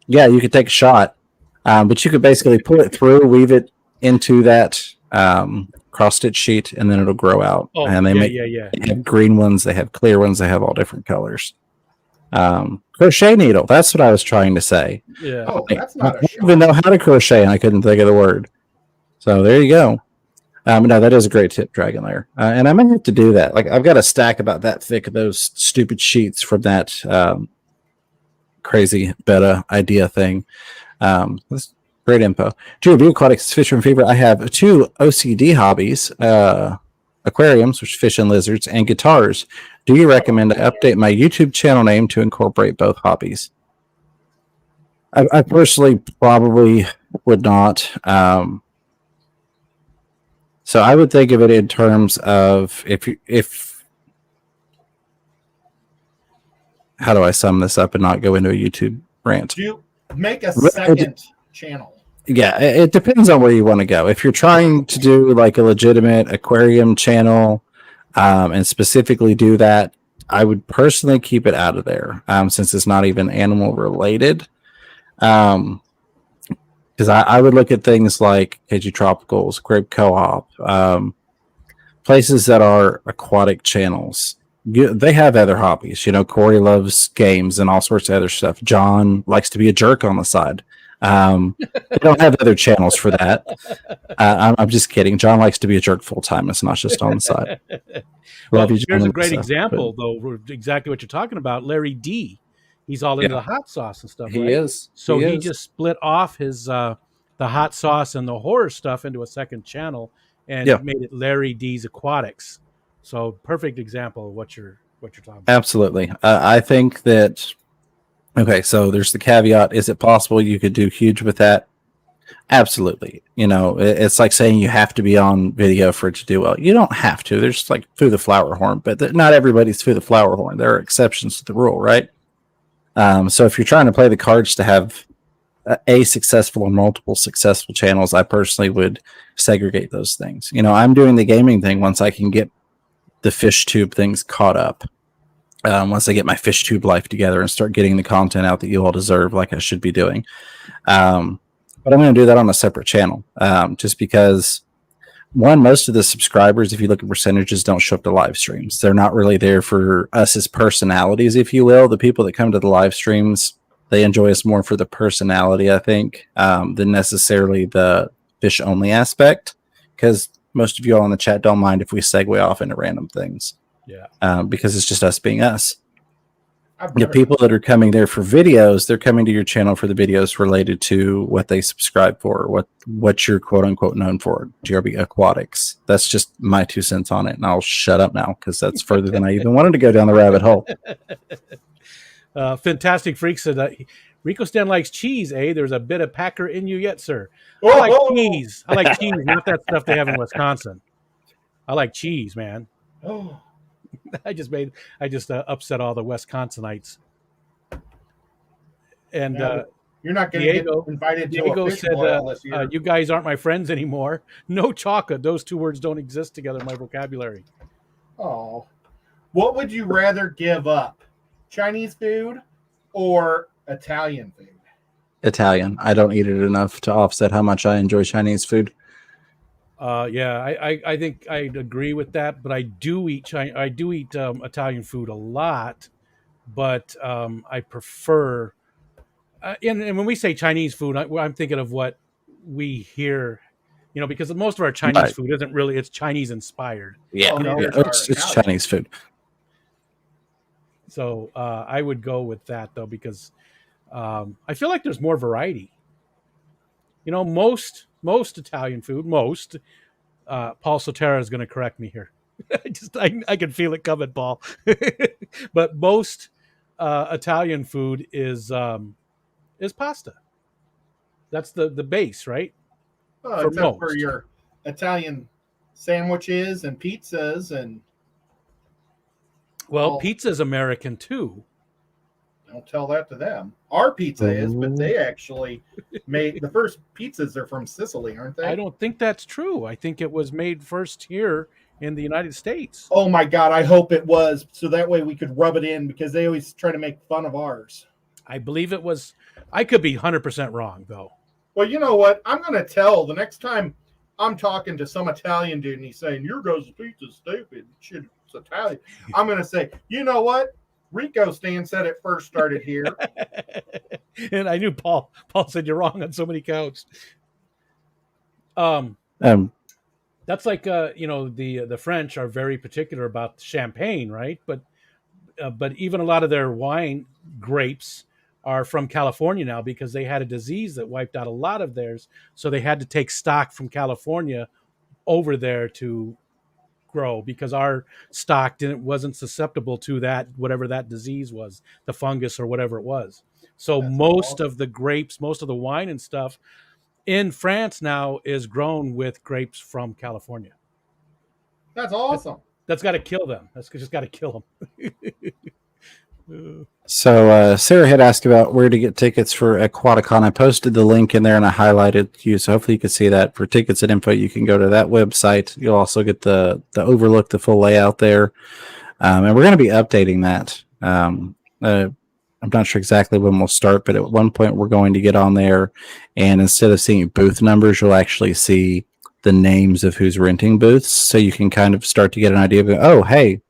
Yeah, you could take a shot, but you could basically pull it through, weave it into that cross-stitch sheet, and then it'll grow out. Oh, and they have green ones, they have clear ones, they have all different colors. Crochet needle, that's what I was trying to say. Yeah. Oh, that's not I don't even know how to crochet, and I couldn't think of the word. So there you go. No, that is a great tip, Dragon Lair. And I might have to do that. Like, I've got a stack about that thick of those stupid sheets from that crazy beta idea thing. That's great info. To review Aquatics, Fisherman Fever, I have 2 OCD hobbies, aquariums, which fish and lizards, and guitars. Do you recommend I update my YouTube channel name to incorporate both hobbies? I personally probably would not. So I would think of it in terms of if how do I sum this up and not go into a YouTube rant? Do make a Re- second channel. Yeah, it depends on where you want to go. If you're trying to do like a legitimate aquarium channel, and specifically do that, I would personally keep it out of there, since it's not even animal related. Because I would look at things like KG Tropicals, Grape Co-op, places that are aquatic channels. They have other hobbies. You know, Corey loves games and all sorts of other stuff. John likes to be a jerk on the side. They don't have other channels for that. I'm just kidding. John likes to be a jerk full time. It's not just on the side. Well, Love you, here's a John, great stuff, example, though, exactly what you're talking about. Larry D. He's all into Yeah. the hot sauce and stuff, He right? is. So he is. just split off his the hot sauce and the horror stuff into a second channel and Yeah. made it Larry D's Aquatics. So perfect example of what you're talking about. Absolutely. I think that. Okay, so there's the caveat. Is it possible you could do huge with that? Absolutely. You know, it's like saying you have to be on video for it to do well. You don't have to. There's like through the flower horn, but not everybody's through the flower horn. There are exceptions to the rule, right? So if you're trying to play the cards to have a successful or multiple successful channels, I personally would segregate those things. You know, I'm doing the gaming thing once I can get the fish tube things caught up. Once I get my fish tube life together and start getting the content out that you all deserve, like I should be doing. But I'm going to do that on a separate channel, just because one, most of the subscribers, if you look at percentages, don't show up to live streams. They're not really there for us as personalities, if you will. The people that come to the live streams, they enjoy us more for the personality, I think, than necessarily the fish only aspect. Because most of you all in the chat don't mind if we segue off into random things. Yeah. Because it's just us being us. I've The never- people that are coming there for videos, they're coming to your channel for the videos related to what they subscribe for, what you're quote unquote known for, GRB Aquatics. That's just my 2 cents on it, and I'll shut up now because that's further than I even wanted to go down the rabbit hole. Fantastic Freak said that Rico Stan likes cheese, eh? There's a bit of Packer in you yet, sir. I like Oh! cheese. I like cheese, not that stuff they have in Wisconsin. I like cheese, man. Oh. I just upset all the Wisconsinites. And Yeah, you're not going to get Diego- invited to Diego a fish said, boil this year. you guys aren't my friends anymore. No chocolate. Those two words don't exist together in my vocabulary. Oh, what would you rather give up? Chinese food or Italian food? Italian. I don't eat it enough to offset how much I enjoy Chinese food. Yeah, I think I'd agree with that, but I do eat Italian food a lot, but I prefer. And when we say Chinese food, I'm thinking of what we hear, you know, because most of our Chinese Right. food isn't really, it's Chinese inspired. Yeah, Oh, no, yeah, there's it's our Chinese food. So I would go with that though, because I feel like there's more variety. You know, most Italian food, Paul Sotera is going to correct me here. I can feel it coming, Paul. But most Italian food is pasta. That's the base, right? For Except for most. your Italian sandwiches and pizzas, and Well, Oh. pizza's American too. don't tell that to them. Our pizza is, but they actually made the first pizzas are from Sicily, aren't they? I don't think that's true. I think it was made first here in the United States. Oh my God, I hope it was, so that way we could rub it in, because they always try to make fun of ours. I believe it was. I could be 100% wrong though. Well, you know what? I'm going to tell the next time I'm talking to some Italian dude and he's saying, your guys' pizza's stupid. It's Italian. I'm going to say, you know what? Rico Stan said it first started here. And I knew Paul said you're wrong on so many counts. Um, That's like you know, the French are very particular about champagne, right? But even a lot of their wine grapes are from California now, because they had a disease that wiped out a lot of theirs, so they had to take stock from California over there to grow, because our stock wasn't susceptible to that, whatever that disease was, the fungus or whatever it was. So That's most awesome. of the grapes, most of the wine and stuff in France now is grown with grapes from California. That's awesome. That's got to kill them. That's just got to kill them. So Sarah had asked about where to get tickets for Aquaticon. I posted the link in there and I highlighted you, so hopefully you can see that. For tickets and info, you can go to that website. You'll also get the overlook, the full layout there, and we're going to be updating that. I'm not sure exactly when we'll start, but at one point we're going to get on there, and instead of seeing booth numbers, you'll actually see the names of who's renting booths, so you can kind of start to get an idea of, oh, hey,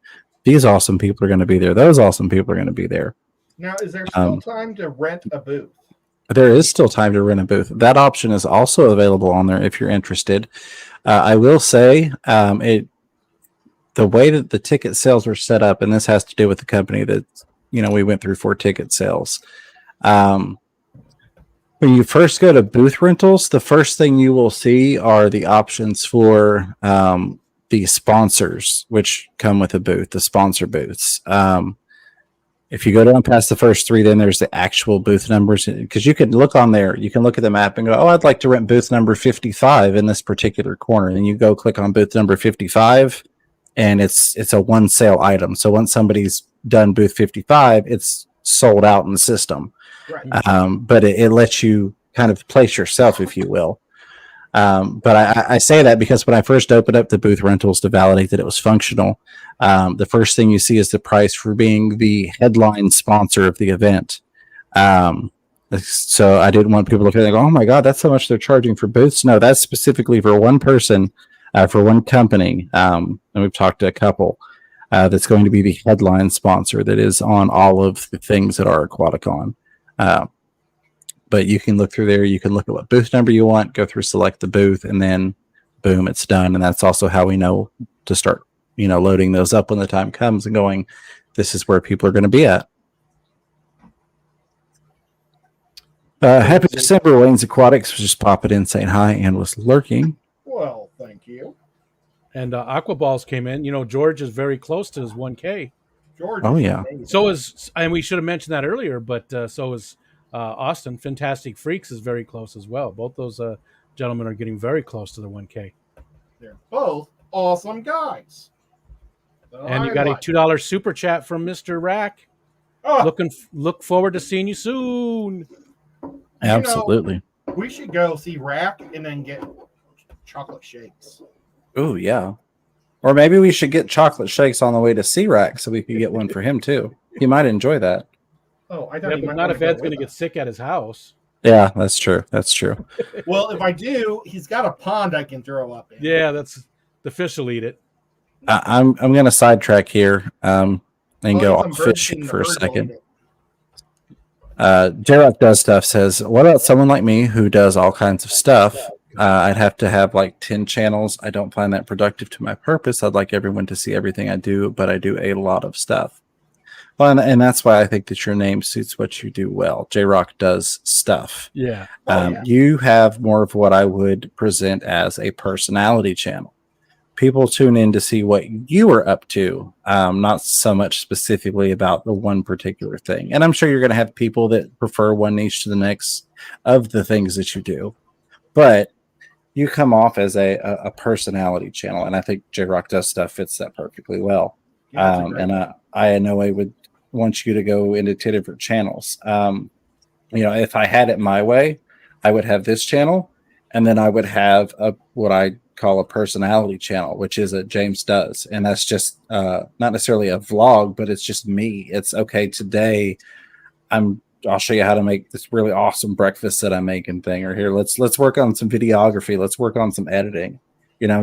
these awesome people are going to be there. Those awesome people are going to be there. Now, is there still time to rent a booth? There is still time to rent a booth. That option is also available on there if you're interested. I will say the way that the ticket sales were set up, and this has to do with the company that we went through for ticket sales. When you first go to booth rentals, the first thing you will see are the options for the sponsors, which come with a booth, the sponsor booths. If you go down past the first three, then there's the actual booth numbers, because you can look on there. You can look at the map and go, oh, I'd like to rent booth number 55 in this particular corner. And you go click on booth number 55, and it's a one sale item. So once somebody's done booth 55, it's sold out in the system. Right. But it lets you kind of place yourself, if you will. But I say that because when I first opened up the booth rentals to validate that it was functional, the first thing you see is the price for being the headline sponsor of the event. So I didn't want people to feel like, oh my God, that's how much they're charging for booths. No, that's specifically for one person, for one company. And we've talked to a couple that's going to be the headline sponsor that is on all of the things that are Aquaticon. But you can look through there. You can look at what booth number you want, go through, select the booth, and then boom, it's done. And that's also how we know to start, loading those up when the time comes and going, this is where people are going to be at. Happy December, Wayne's Aquatics was just popping in saying hi and was lurking. Well, thank you. And Aquaballs came in. George is very close to his 1K. George. Oh, yeah. Amazing. And we should have mentioned that earlier, but so is Austin. Fantastic Freaks is very close as well. Both those gentlemen are getting very close to the 1K. They're both awesome guys. And you got a $2 super chat from Mr. Rack. Oh, Look forward to seeing you soon. Absolutely. We should go see Rack and then get chocolate shakes. Oh, yeah. Or maybe we should get chocolate shakes on the way to C-Rack so we could get one for him too. He might enjoy that. Oh, I thought but not if Ed's going to get sick at his house. Yeah, that's true. That's true. Well, if I do, he's got a pond I can throw up in. Yeah, the fish will eat it. I'm going to sidetrack here and go off fishing for a second. J-Rock Does Stuff says, what about someone like me who does all kinds of stuff? I'd have to have like 10 channels. I don't find that productive to my purpose. I'd like everyone to see everything I do, but I do a lot of stuff. Well, and that's why I think that your name suits what you do well. J-Rock Does Stuff. Yeah. You have more of what I would present as a personality channel. People tune in to see what you are up to, not so much specifically about the one particular thing. And I'm sure you're going to have people that prefer one niche to the next of the things that you do. But you come off as a personality channel, and I think J-Rock Does Stuff fits that perfectly well. And I know I would want you to go into 2 different channels. If I had it my way, I would have this channel, and then I would have what I call a personality channel, which is a James Does, and that's just not necessarily a vlog, but it's just me. It's okay. Today, I'll show you how to make this really awesome breakfast that I'm making thing, or here, let's work on some videography. Let's work on some editing,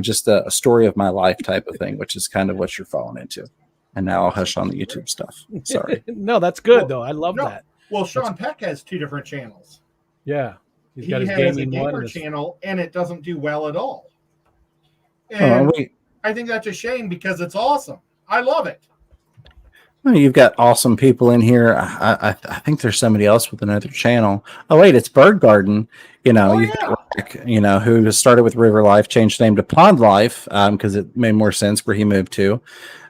just a story of my life type of thing, which is kind of what you're falling into. And now I'll hush on the YouTube stuff. Sorry. No, that's good though. I love that. Well, Sean Peck has 2 different channels. Yeah. He has a gamer channel, and it doesn't do well at all. And I think that's a shame because it's awesome. I love it. Oh, you've got awesome people in here. I think there's somebody else with another channel. Oh wait, it's Bird Garden. You know, Oh, you've yeah. got Rick, you know, who started with River Life, changed the name to Pond Life because it made more sense where he moved to,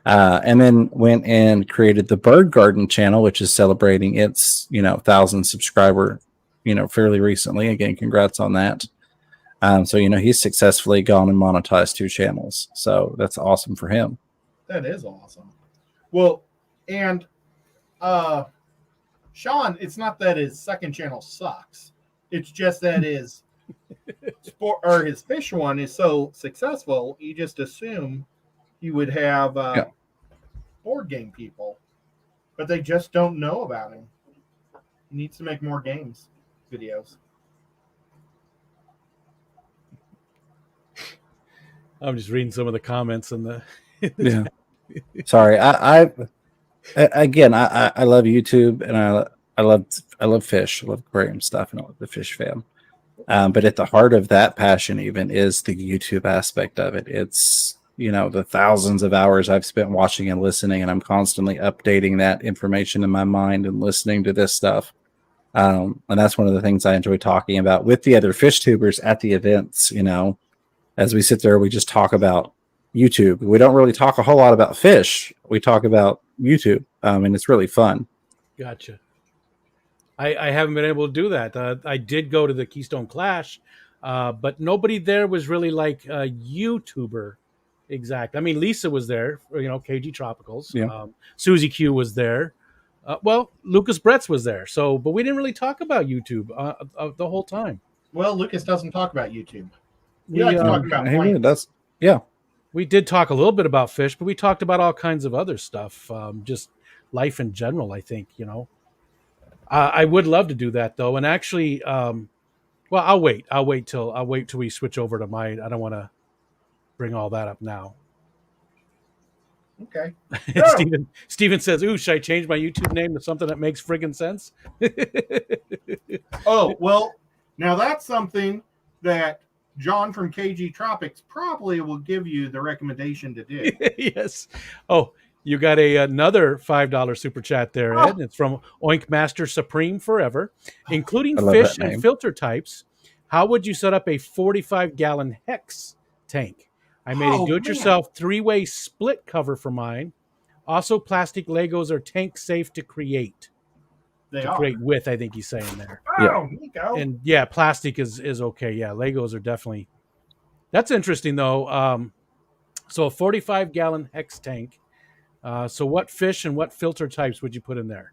and then went and created the Bird Garden channel, which is celebrating its 1,000 subscriber, fairly recently. Again, congrats on that. So he's successfully gone and monetized 2 channels. So that's awesome for him. That is awesome. Well, and Sean, it's not that his second channel sucks. It's just that his sport or his fish one is so successful. You just assume you would have board game people, but they just don't know about him. He needs to make more games videos. I'm just reading some of the comments in the. Yeah. Sorry, I again, I love YouTube and I love fish. I love aquarium stuff and I love the fish fan. But at the heart of that passion even is the YouTube aspect of it. It's the thousands of hours I've spent watching and listening, and I'm constantly updating that information in my mind and listening to this stuff. And that's one of the things I enjoy talking about with the other fish tubers at the events. As we sit there, we just talk about YouTube. We don't really talk a whole lot about fish. We talk about YouTube, and it's really fun. Gotcha. I haven't been able to do that. I did go to the Keystone Clash, but nobody there was really like a YouTuber. Exact. I mean, Lisa was there, KG Tropicals. Yeah. Susie Q was there. Well, Lucas Bretz was there. So, but we didn't really talk about YouTube the whole time. Well, Lucas doesn't talk about YouTube. We, We like to talk about He really does. Yeah. We did talk a little bit about fish, but we talked about all kinds of other stuff, just life in general, I think, I would love to do that though. And actually, well, I'll wait till we switch over to mine. I don't want to bring all that up now. Okay. Steven says, ooh, should I change my YouTube name to something that makes friggin' sense? Oh, well, now that's something that John from KG Tropics probably will give you the recommendation to do. Yes. Oh, you got another $5 super chat there, Ed. Oh. It's from Oink Master Supreme Forever. Including I love fish that name. and filter types, how would you set up a 45-gallon hex tank? I made a do-it-yourself 3-way split cover for mine. Also, plastic Legos are tank safe to create. They To are. create with, I think he's saying there. Oh, Nico. And yeah, plastic is okay. Yeah, Legos are definitely. That's interesting though. So a 45-gallon hex tank. So what fish and what filter types would you put in there?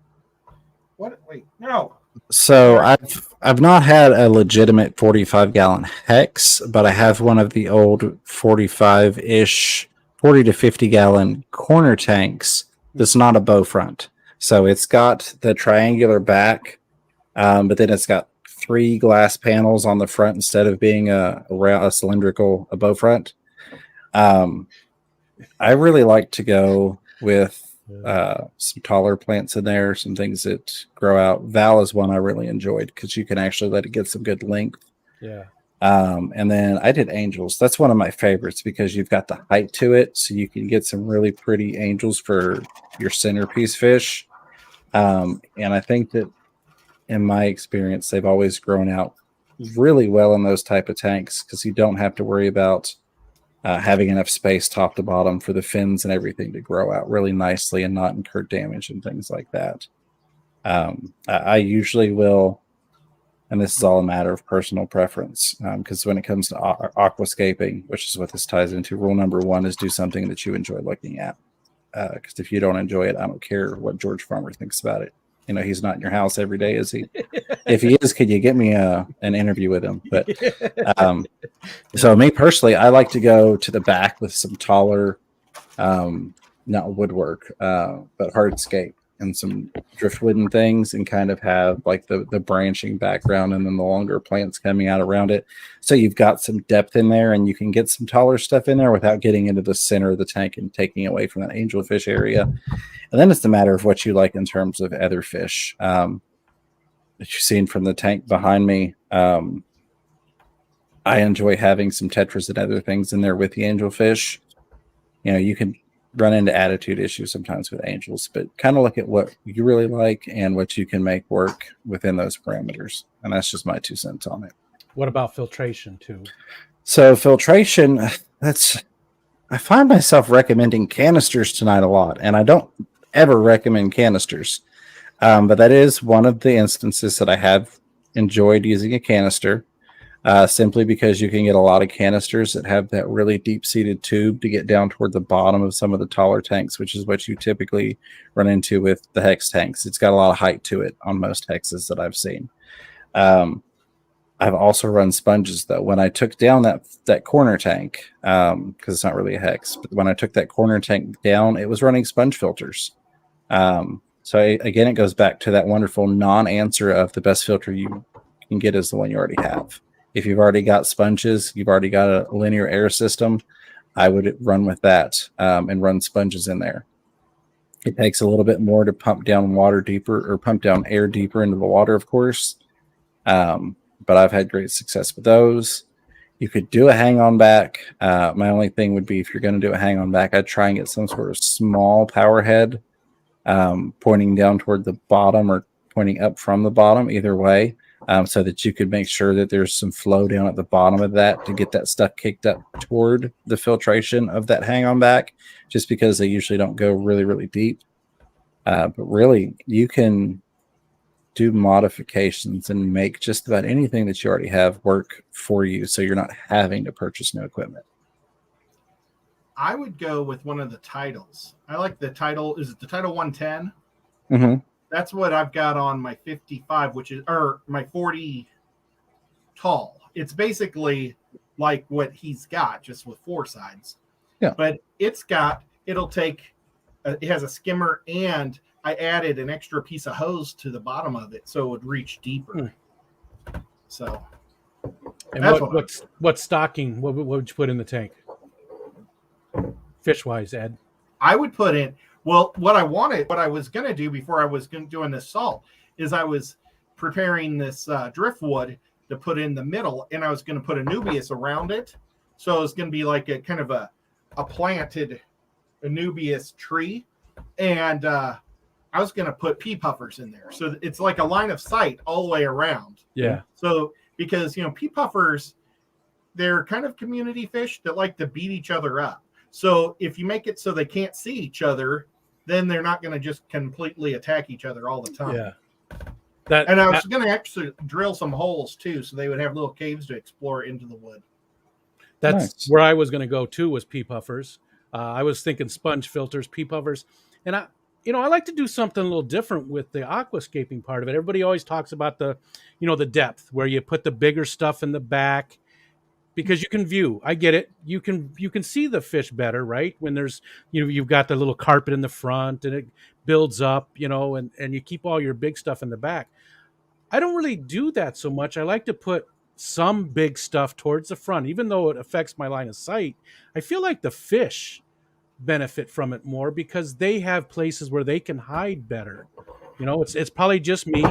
What? Wait, no. So I've not had a legitimate 45-gallon hex, but I have one of the old 45-ish 40 to 50-gallon corner tanks that's not a bow front. So it's got the triangular back, but then it's got 3 glass panels on the front instead of being a cylindrical bow front. I really like to go with some taller plants in there, some things that grow out. Val is one I really enjoyed because you can actually let it get some good length. Yeah. And then I did angels. That's one of my favorites because you've got the height to it, so you can get some really pretty angels for your centerpiece fish. And I think that in my experience, they've always grown out really well in those type of tanks because you don't have to worry about having enough space top to bottom for the fins and everything to grow out really nicely and not incur damage and things like that. I usually will, and this is all a matter of personal preference, because when it comes to aquascaping, which is what this ties into, rule number 1 is do something that you enjoy looking at. Because if you don't enjoy it, I don't care what George Farmer thinks about it. He's not in your house every day, is he? If he is, could you get me an interview with him? But so me personally, I like to go to the back with some taller, not woodwork, but hardscape and some driftwood and things, and kind of have like the branching background and then the longer plants coming out around it. So you've got some depth in there and you can get some taller stuff in there without getting into the center of the tank and taking away from that angelfish area. And then it's a matter of what you like in terms of other fish. That you've seen from the tank behind me. I enjoy having some tetras and other things in there with the angelfish. You can run into attitude issues sometimes with angels, but kind of look at what you really like and what you can make work within those parameters. And that's just my 2 cents on it. What about filtration too? So filtration, I find myself recommending canisters tonight a lot, and I don't ever recommend canisters. But that is one of the instances that I have enjoyed using a canister. Simply because you can get a lot of canisters that have that really deep-seated tube to get down toward the bottom of some of the taller tanks, which is what you typically run into with the hex tanks. It's got a lot of height to it on most hexes that I've seen. I've also run sponges, though. When I took down that corner tank, because it's not really a hex, but when I took that corner tank down, it was running sponge filters. Again, it goes back to that wonderful non-answer of the best filter you can get is the one you already have. If you've already got sponges, you've already got a linear air system, I would run with that and run sponges in there. It takes a little bit more to pump down water deeper or pump down air deeper into the water, of course. But I've had great success with those. You could do a hang-on back. My only thing would be if you're going to do a hang-on back, I'd try and get some sort of small power head pointing down toward the bottom or pointing up from the bottom, either way. So that you could make sure that there's some flow down at the bottom of that to get that stuff kicked up toward the filtration of that hang-on back, just because they usually don't go really, really deep. But really, you can do modifications and make just about anything that you already have work for you, so you're not having to purchase new equipment. I would go with one of the titles. I like the title. Is it the title 110? Mm-hmm. That's what I've got on my 55, or my 40 tall. It's basically like what he's got, just with 4 sides. Yeah. But it has a skimmer, and I added an extra piece of hose to the bottom of it so it would reach deeper. So. And what stocking, what would you put in the tank? Fish-wise, Ed. I would put in, what I was going to do before I was doing this salt is I was preparing this driftwood to put in the middle, and I was going to put Anubias around it. So it's going to be like a kind of a planted Anubias tree. And I was going to put pea puffers in there. So it's like a line of sight all the way around. Yeah. So because, pea puffers, they're kind of community fish that like to beat each other up. So if you make it so they can't see each other, then they're not going to just completely attack each other all the time. Yeah. And I was going to actually drill some holes too, so they would have little caves to explore into the wood. That's nice. Where I was going to go too, was pea puffers. I was thinking sponge filters, pea puffers. And I like to do something a little different with the aquascaping part of it. Everybody always talks about the depth, where you put the bigger stuff in the back, because you can view. I get it. You can see the fish better, right? When there's, you've got the little carpet in the front and it builds up, and you keep all your big stuff in the back. I don't really do that so much. I like to put some big stuff towards the front, even though it affects my line of sight. I feel like the fish benefit from it more because they have places where they can hide better. It's probably just me.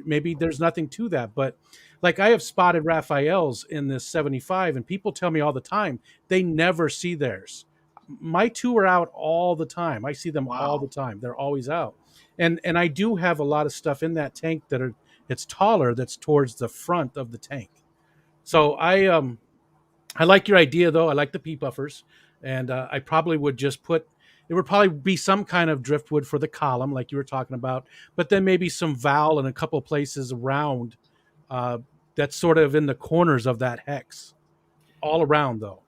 Maybe there's nothing to that, but like I have spotted Raphaels in this 75, and people tell me all the time they never see theirs. My 2 are out all the time. I see them all the time. They're always out. And I do have a lot of stuff in that tank it's taller, that's towards the front of the tank. So I like your idea though. I like the pea puffers, and I probably would just it would probably be some kind of driftwood for the column like you were talking about, but then maybe some valve in a couple places around that's sort of in the corners of that hex, all around though.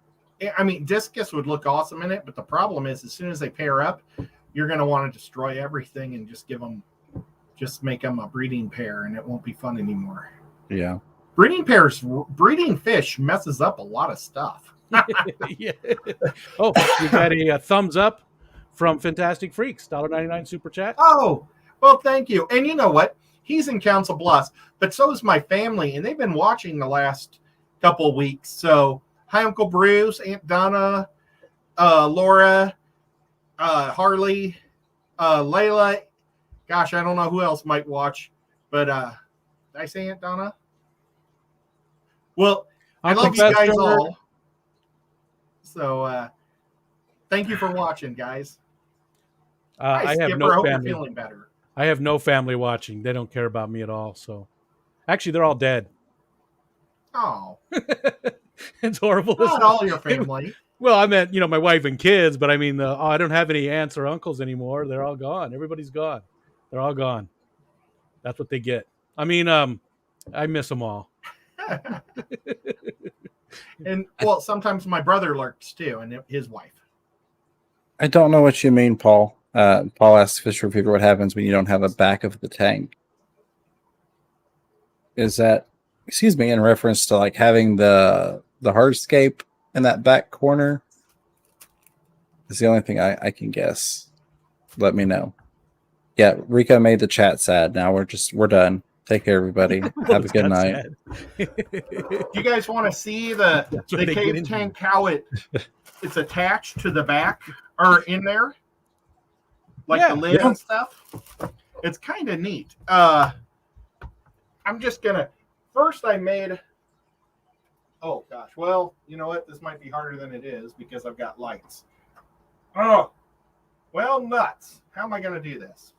I mean, discus would look awesome in it, but the problem is as soon as they pair up, you're going to want to destroy everything and just make them a breeding pair, and it won't be fun anymore. Yeah. Breeding fish messes up a lot of stuff. Yeah. Oh, you got a thumbs up from Fantastic Freaks, $1.99 super chat. Oh, well, thank you. And you know what? He's in Council Bluffs, but so is my family, and they've been watching the last couple of weeks. So, hi, Uncle Bruce, Aunt Donna, Laura, Harley, Layla. Gosh, I don't know who else might watch, but did I say Aunt Donna? Well, I love you guys all. So, thank you for watching, guys. Hi, I have Skipper. no I hope you're family. feeling better. I have no family watching. They don't care about me at all. So, actually, they're all dead. Oh, It's horrible. not Isn't all your it? family. Well, I meant my wife and kids, but I mean, I don't have any aunts or uncles anymore. They're all gone. Everybody's gone. They're all gone. That's what they get. I mean, I miss them all. And well, sometimes my brother lurks too, and his wife. I don't know what you mean, Paul. Paul asks Fisher Fever what happens when you don't have a back of the tank. Is that, excuse me, in reference to like having the hardscape in that back corner? Is the only thing I can guess. Let me know. Yeah, Rico made the chat sad. Now we're done. Take care, everybody. Have a good night. Do you guys want to see the That's what they get cave into. tank? How it's attached to the back or in there, like Yeah, the lid yeah. and stuff. It's kind of neat. I'm just gonna first. I made. Oh gosh. Well, you know what? This might be harder than it is because I've got lights. Oh, well, nuts. How am I gonna do this?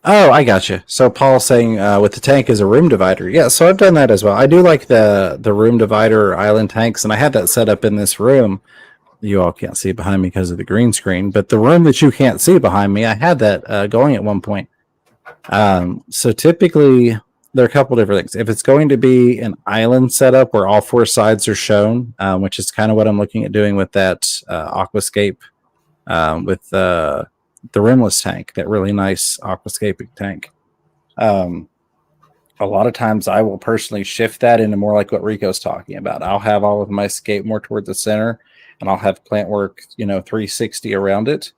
Oh, I got you. So Paul's saying with the tank is a room divider. Yeah, so I've done that as well. I do like the room divider or island tanks, and I had that set up in this room. You all can't see behind me because of the green screen, but the room that you can't see behind me, I had that going at one point. So typically, there are a couple different things. If it's going to be an island setup where all four sides are shown, which is kind of what I'm looking at doing with that aquascape with the rimless tank, that really nice aquascaping tank. A lot of times I will personally shift that into more like what Rico's talking about. I'll have all of my scape more toward the center, and I'll have plant work, 360 around it.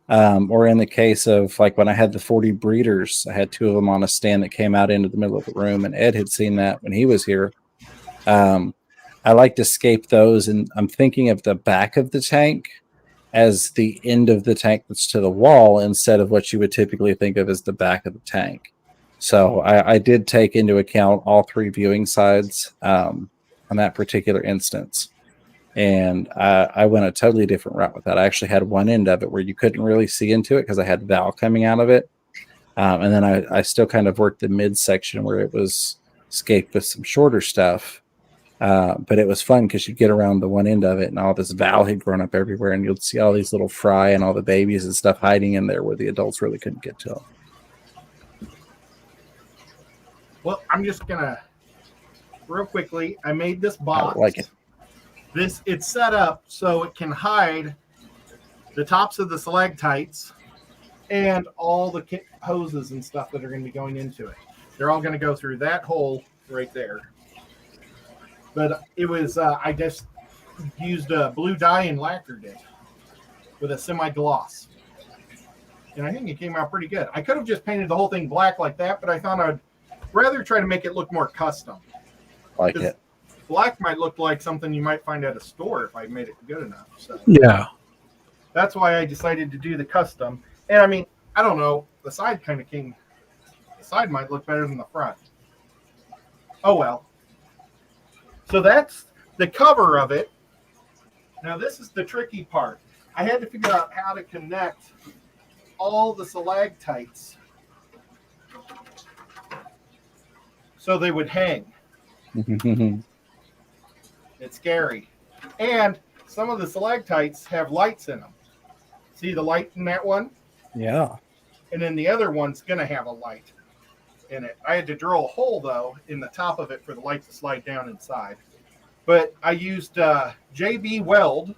Or in the case of like when I had the 40 breeders, I had two of them on a stand that came out into the middle of the room, and Ed had seen that when he was here. I like to scape those, and I'm thinking of the back of the tank as the end of the tank that's to the wall instead of what you would typically think of as the back of the tank. So I did take into account all three viewing sides on that particular instance. And I went a totally different route with that. I actually had one end of it where you couldn't really see into it because I had Val coming out of it. And then I still kind of worked the midsection where it was scaped with some shorter stuff. But it was fun because you'd get around the one end of it and all this Val had grown up everywhere, and you'd see all these little fry and all the babies and stuff hiding in there where the adults really couldn't get to them. Well, I'm just gonna real quickly. I made this box. I like it. It's set up so it can hide the tops of the stalactites and all the hoses and stuff that are going to be going into it. They're all going to go through that hole right there. But it was I just used a blue dye and lacquered it with a semi-gloss. And I think it came out pretty good. I could have just painted the whole thing black like that, but I thought I'd rather try to make it look more custom. Like it. Black might look like something you might find at a store if I made it good enough. So Yeah. that's why I decided to do the custom. And I mean, I don't know. The side kind of came. The side might look better than the front. Oh well. So that's the cover of it. Now this is the tricky part. I had to figure out how to connect all the stalactites so they would hang. It's scary. And some of the stalactites have lights in them. See the light in that one? Yeah. And then the other one's going to have a light in it. I had to drill a hole, though, in the top of it for the light to slide down inside. But I used JB Weld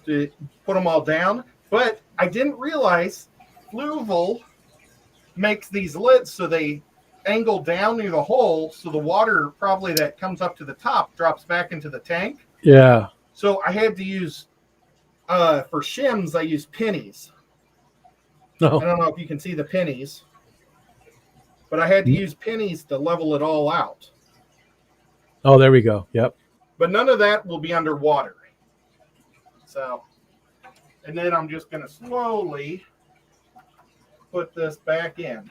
to put them all down. But I didn't realize Fluval makes these lids so they angle down near the hole, so the water probably that comes up to the top drops back into the tank. Yeah. So I had to use for shims, I used pennies. No. I don't know if you can see the pennies, but I had to use pennies to level it all out. Oh, there we go. Yep. But none of that will be underwater. So, and then I'm just going to slowly put this back in.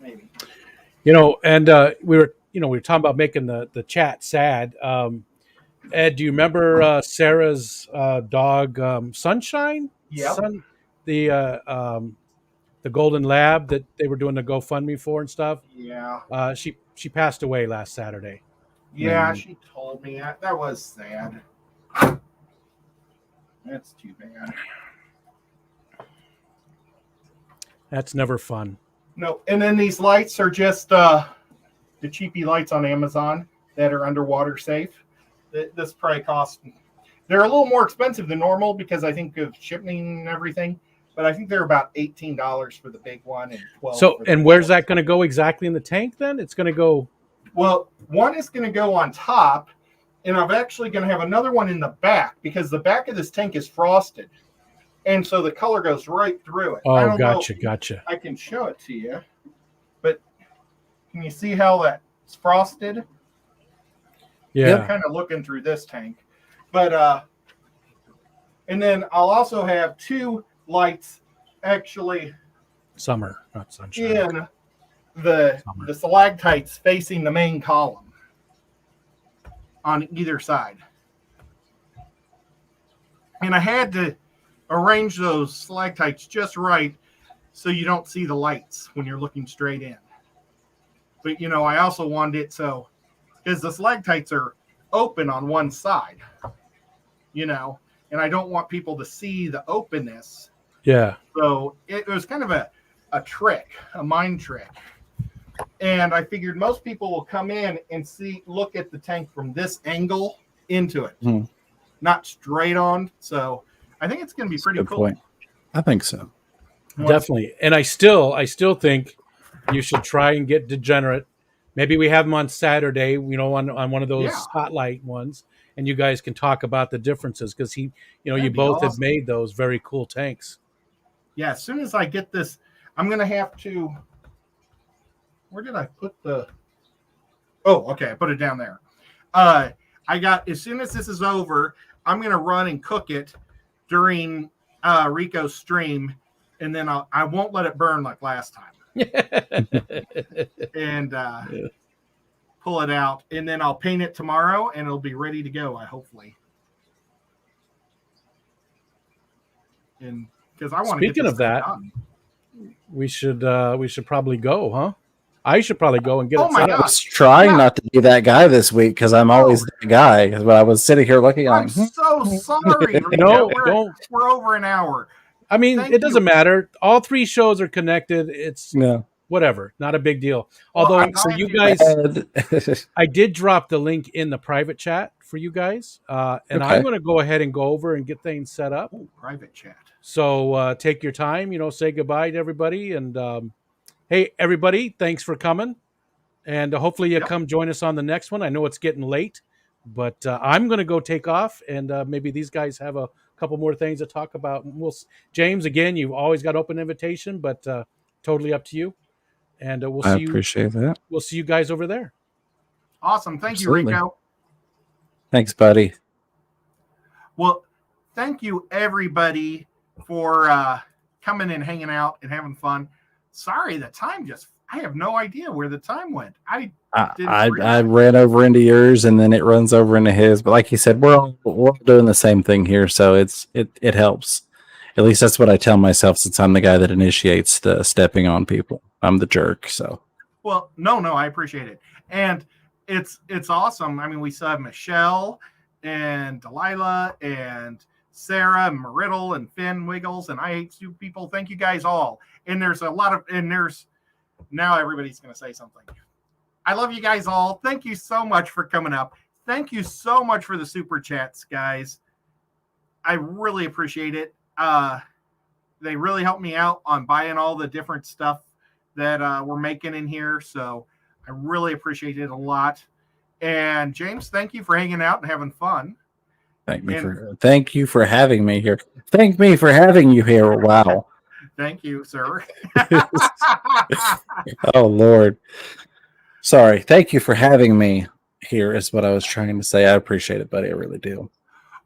Maybe. And we were talking about making the chat sad. Ed, do you remember Sarah's dog, Sunshine? Yep. The the golden lab that they were doing the GoFundMe for and stuff. Yeah. She passed away last Saturday. Yeah, Mm. she told me that was sad. That's too bad. That's never fun. No, and then these lights are just the cheapy lights on Amazon that are underwater safe. This probably cost. They're a little more expensive than normal because I think of shipping and everything. But I think they're about $18 for the big one and $12. So, for the and where's little that going to go exactly in the tank? Then it's going to go. Well, one is going to go on top, and I'm actually going to have another one in the back because the back of this tank is frosted, and so the color goes right through it. I Oh, don't gotcha, know. gotcha. I can show it to you, but can you see how that's frosted? Yeah. I'm kind of looking through this tank, but and then I'll also have two lights actually Summer, not sunshine. in the stalactites facing the main column on either side. And I had to arrange those stalactites just right so you don't see the lights when you're looking straight in. But I also wanted it so because the stalactites are open on one side, and I don't want people to see the openness. Yeah. So it was kind of a trick, a mind trick. And I figured most people will come in and look at the tank from this angle into it, not straight on. So I think it's going to be pretty Good cool. point. I think so. Definitely. And I still think you should try and get Degenerate. Maybe we have them on Saturday, on one of those spotlight ones, and you guys can talk about the differences because you That'd be both have awesome. made those very cool tanks. Yeah, as soon as I get this, I'm going to have to. Where did I put the? Oh, okay, I put it down there. As soon as this is over, I'm going to run and cook it during Rico's stream, and then I won't let it burn like last time. And pull it out, and then I'll paint it tomorrow, and it'll be ready to go. Hopefully. And because I want to. Speaking of that, done. we should probably go, huh? I should probably go and get it my set God. up. I was trying not to be that guy this week because I'm always the guy. But I was sitting here looking I'm like, so sorry. Rico. No, we're over an hour. I mean, Thank it doesn't you. matter. All three shows are connected. It's no. whatever, not a big deal. Well, Although, I'm for glad you you- guys, I did drop the link in the private chat for you guys, and Okay. I'm going to go ahead and go over and get things set up. Ooh, private chat. So take your time, say goodbye to everybody, and hey, everybody, thanks for coming, and hopefully you come join us on the next one. I know it's getting late, but I'm going to go take off, and maybe these guys have a couple more things to talk about. James, again, you've always got open invitation, but totally up to you. And we'll I see appreciate that. We'll see you guys over there. Awesome. Thank Absolutely. you, Rico. Thanks, buddy. Well, thank you, everybody, for coming and hanging out and having fun. Sorry, I have no idea where the time went. I ran over into yours and then it runs over into his. But like you said, we're all doing the same thing here, so it helps. At least that's what I tell myself, since I'm the guy that initiates the stepping on people. I'm the jerk. So well, no, I appreciate it, and it's awesome. I mean, we still have Michelle and Delilah and Sarah and Mariddle and Finn Wiggles and I Hate Stupid People. Thank you guys all. And there's now everybody's going to say something. I love you guys all. Thank you so much for coming up. Thank you so much for the super chats, guys. I really appreciate it. They really helped me out on buying all the different stuff that we're making in here. So I really appreciate it a lot. And James, thank you for hanging out and having fun. thank you for having me here. Thank me for having you here. Wow. Thank you, sir. Oh, Lord. Sorry. Thank you for having me here is what I was trying to say. I appreciate it, buddy. I really do.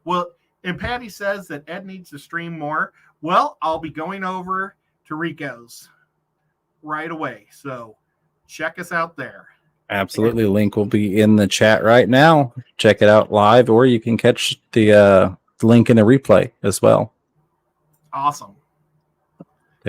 Well, and Patty says that Ed needs to stream more. Well, I'll be going over to Rico's right away. So check us out there. Absolutely. Link will be in the chat right now. check it out live, or you can catch the link in the replay as well. Awesome.